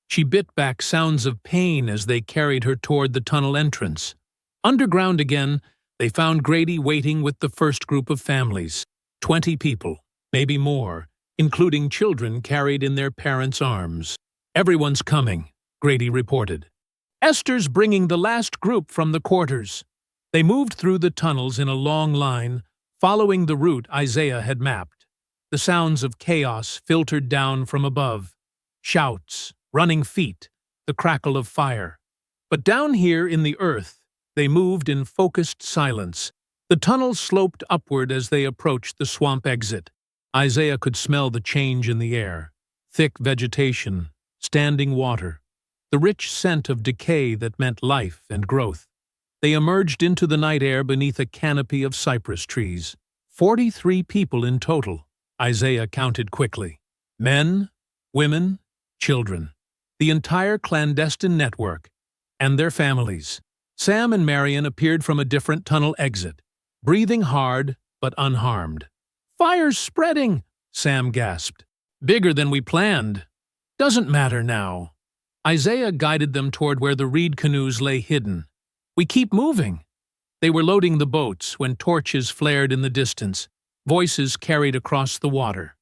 She bit back sounds of pain as they carried her toward the tunnel entrance. Underground again, they found Grady waiting with the first group of families. 20 people, maybe more, including children carried in their parents' arms. "Everyone's coming," Grady reported. "Esther's bringing the last group from the quarters." They moved through the tunnels in a long line, following the route Isaiah had mapped. The sounds of chaos filtered down from above. Shouts, running feet, the crackle of fire. But down here in the earth, they moved in focused silence. The tunnel sloped upward as they approached the swamp exit. Isaiah could smell the change in the air. Thick vegetation, standing water, the rich scent of decay that meant life and growth. They emerged into the night air beneath a canopy of cypress trees. 43 people in total, Isaiah counted quickly. Men, women, children. The entire clandestine network. And their families. Sam and Marion appeared from a different tunnel exit, breathing hard but unharmed. "Fire's spreading," Sam gasped. "Bigger than we planned." "Doesn't matter now." Isaiah guided them toward where the reed canoes lay hidden. "We keep moving." They were loading the boats when torches flared in the distance, voices carried across the water.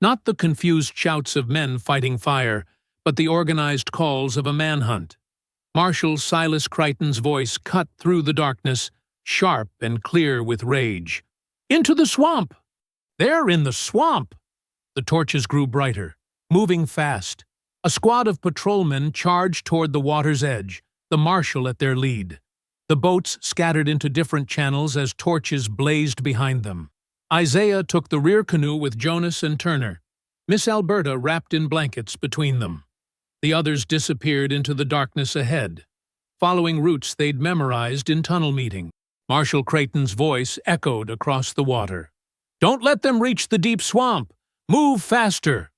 Not the confused shouts of men fighting fire, but the organized calls of a manhunt. Marshal Silas Crichton's voice cut through the darkness, sharp and clear with rage. "Into the swamp!" "They're in the swamp!" The torches grew brighter, moving fast. A squad of patrolmen charged toward the water's edge, the marshal at their lead. The boats scattered into different channels as torches blazed behind them. Isaiah took the rear canoe with Jonas and Turner, Miss Alberta wrapped in blankets between them. The others disappeared into the darkness ahead, following routes they'd memorized in tunnel meeting. Marshal Crichton's voice echoed across the water. "Don't let them reach the deep swamp! Move faster!"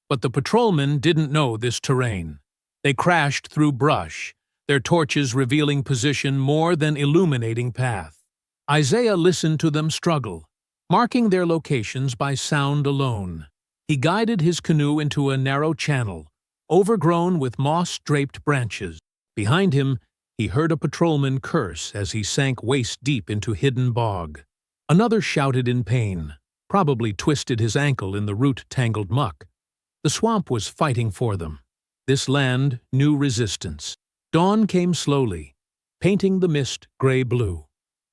But the patrolmen didn't know this terrain. They crashed through brush, their torches revealing position more than illuminating path. Isaiah listened to them struggle, marking their locations by sound alone. He guided his canoe into a narrow channel, overgrown with moss-draped branches. Behind him, he heard a patrolman curse as he sank waist-deep into hidden bog. Another shouted in pain, probably twisted his ankle in the root-tangled muck. The swamp was fighting for them. This land knew resistance. Dawn came slowly, painting the mist gray-blue.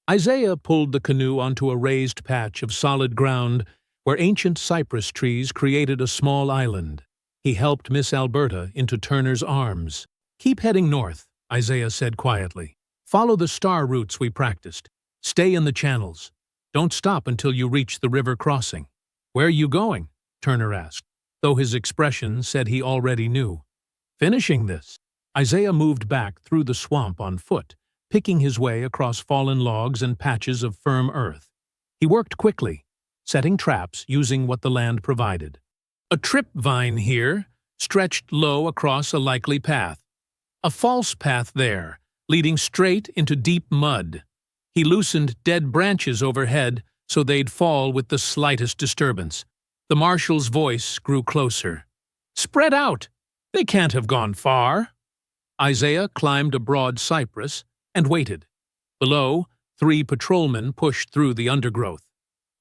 Isaiah pulled the canoe onto a raised patch of solid ground where ancient cypress trees created a small island. He helped Miss Alberta into Turner's arms. "Keep heading north," Isaiah said quietly. "Follow the star routes we practiced. Stay in the channels. Don't stop until you reach the river crossing." "Where are you going?" Turner asked, though his expression said he already knew. "Finishing this." Isaiah moved back through the swamp on foot, picking his way across fallen logs and patches of firm earth. He worked quickly, setting traps using what the land provided. A tripvine here stretched low across a likely path. A false path there, leading straight into deep mud. He loosened dead branches overhead so they'd fall with the slightest disturbance. The marshal's voice grew closer. "Spread out! They can't have gone far." Isaiah climbed a broad cypress and waited. Below, 3 patrolmen pushed through the undergrowth.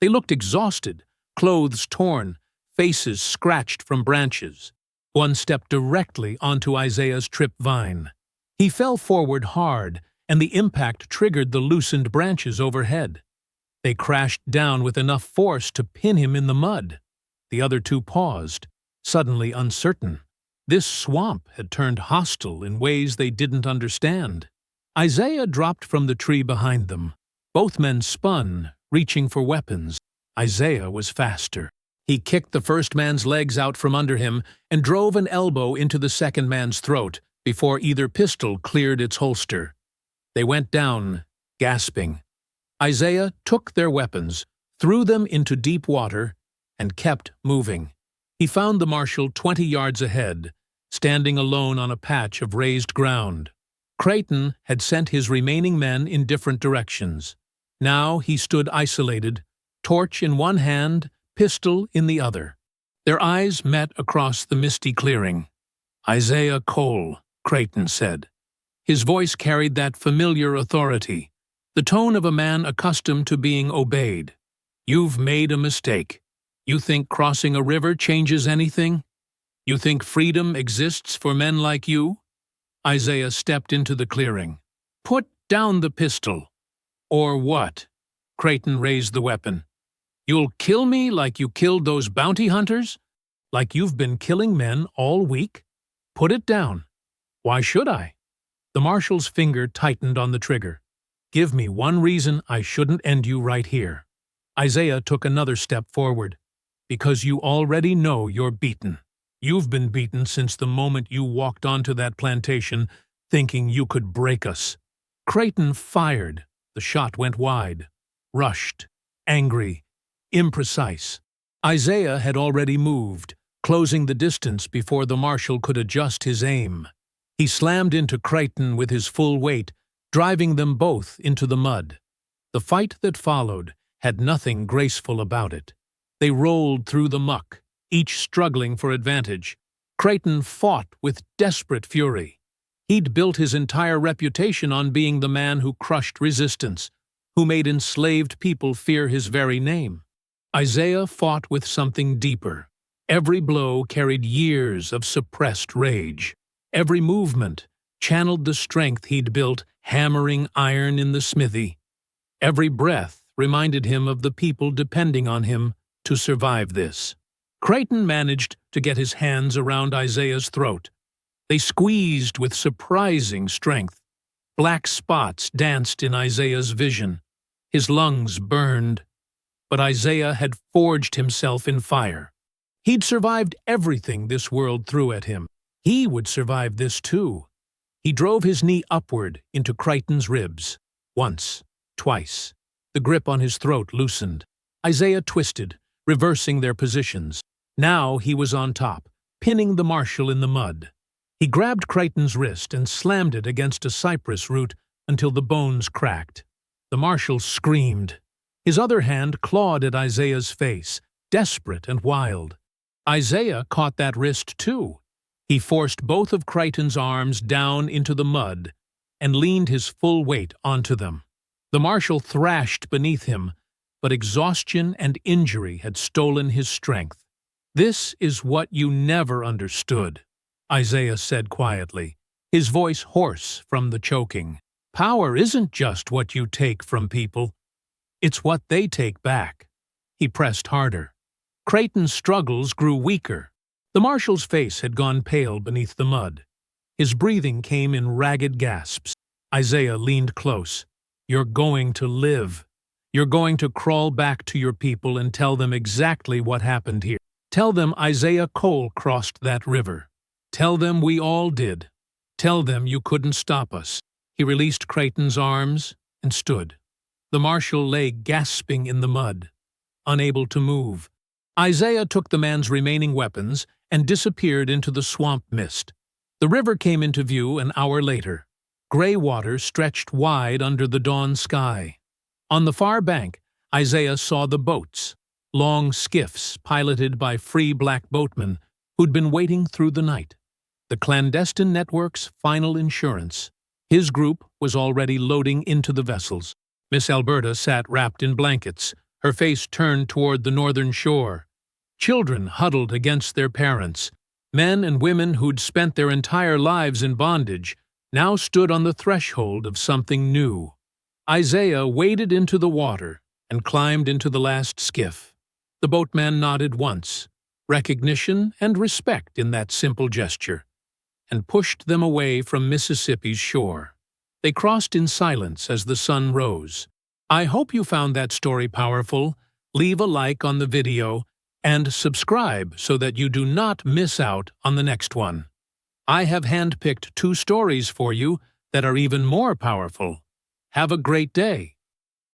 They looked exhausted, clothes torn, faces scratched from branches. One stepped directly onto Isaiah's tripvine. He fell forward hard, and the impact triggered the loosened branches overhead. They crashed down with enough force to pin him in the mud. The other 2 paused, suddenly uncertain. This swamp had turned hostile in ways they didn't understand. Isaiah dropped from the tree behind them. Both men spun, reaching for weapons. Isaiah was faster. He kicked the first man's legs out from under him and drove an elbow into the second man's throat before either pistol cleared its holster. They went down, gasping. Isaiah took their weapons, threw them into deep water, and kept moving. He found the marshal 20 yards ahead, standing alone on a patch of raised ground. Creighton had sent his remaining men in different directions. Now he stood isolated, torch in one hand, pistol in the other. Their eyes met across the misty clearing. "Isaiah Cole," Creighton said. His voice carried that familiar authority, the tone of a man accustomed to being obeyed. "You've made a mistake. You think crossing a river changes anything? You think freedom exists for men like you?" Isaiah stepped into the clearing. "Put down the pistol." "Or what?" Creighton raised the weapon. "You'll kill me like you killed those bounty hunters? Like you've been killing men all week? Put it down." "Why should I?" The marshal's finger tightened on the trigger. "Give me one reason I shouldn't end you right here." Isaiah took another step forward. "Because you already know you're beaten. You've been beaten since the moment you walked onto that plantation thinking you could break us." Creighton fired. The shot went wide. Rushed. Angry. Imprecise. Isaiah had already moved, closing the distance before the marshal could adjust his aim. He slammed into Creighton with his full weight, driving them both into the mud. The fight that followed had nothing graceful about it. They rolled through the muck, each struggling for advantage. Creighton fought with desperate fury. He'd built his entire reputation on being the man who crushed resistance, who made enslaved people fear his very name. Isaiah fought with something deeper. Every blow carried years of suppressed rage. Every movement channeled the strength he'd built hammering iron in the smithy. Every breath reminded him of the people depending on him to survive this. Creighton managed to get his hands around Isaiah's throat. They squeezed with surprising strength. Black spots danced in Isaiah's vision. His lungs burned. But Isaiah had forged himself in fire. He'd survived everything this world threw at him. He would survive this too. He drove his knee upward into Creighton's ribs. Once, twice. The grip on his throat loosened. Isaiah twisted, reversing their positions. Now he was on top, pinning the marshal in the mud. He grabbed Creighton's wrist and slammed it against a cypress root until the bones cracked. The marshal screamed. His other hand clawed at Isaiah's face, desperate and wild. Isaiah caught that wrist too. He forced both of Creighton's arms down into the mud and leaned his full weight onto them. The marshal thrashed beneath him, but exhaustion and injury had stolen his strength. "This is what you never understood," Isaiah said quietly, his voice hoarse from the choking. "Power isn't just what you take from people. It's what they take back." He pressed harder. Creighton's struggles grew weaker. The marshal's face had gone pale beneath the mud. His breathing came in ragged gasps. Isaiah leaned close. "You're going to live. You're going to crawl back to your people and tell them exactly what happened here. Tell them Isaiah Cole crossed that river. Tell them we all did. Tell them you couldn't stop us." He released Creighton's arms and stood. The marshal lay gasping in the mud, unable to move. Isaiah took the man's remaining weapons and disappeared into the swamp mist. The river came into view an hour later. Gray water stretched wide under the dawn sky. On the far bank, Isaiah saw the boats, long skiffs piloted by free black boatmen who'd been waiting through the night. The clandestine network's final insurance. His group was already loading into the vessels. Miss Alberta sat wrapped in blankets, her face turned toward the northern shore. Children huddled against their parents. Men and women who'd spent their entire lives in bondage now stood on the threshold of something new. Isaiah waded into the water and climbed into the last skiff. The boatman nodded once, recognition and respect in that simple gesture, and pushed them away from Mississippi's shore. They crossed in silence as the sun rose. I hope you found that story powerful. Leave a like on the video and subscribe so that you do not miss out on the next one. I have handpicked 2 stories for you that are even more powerful. Have a great day.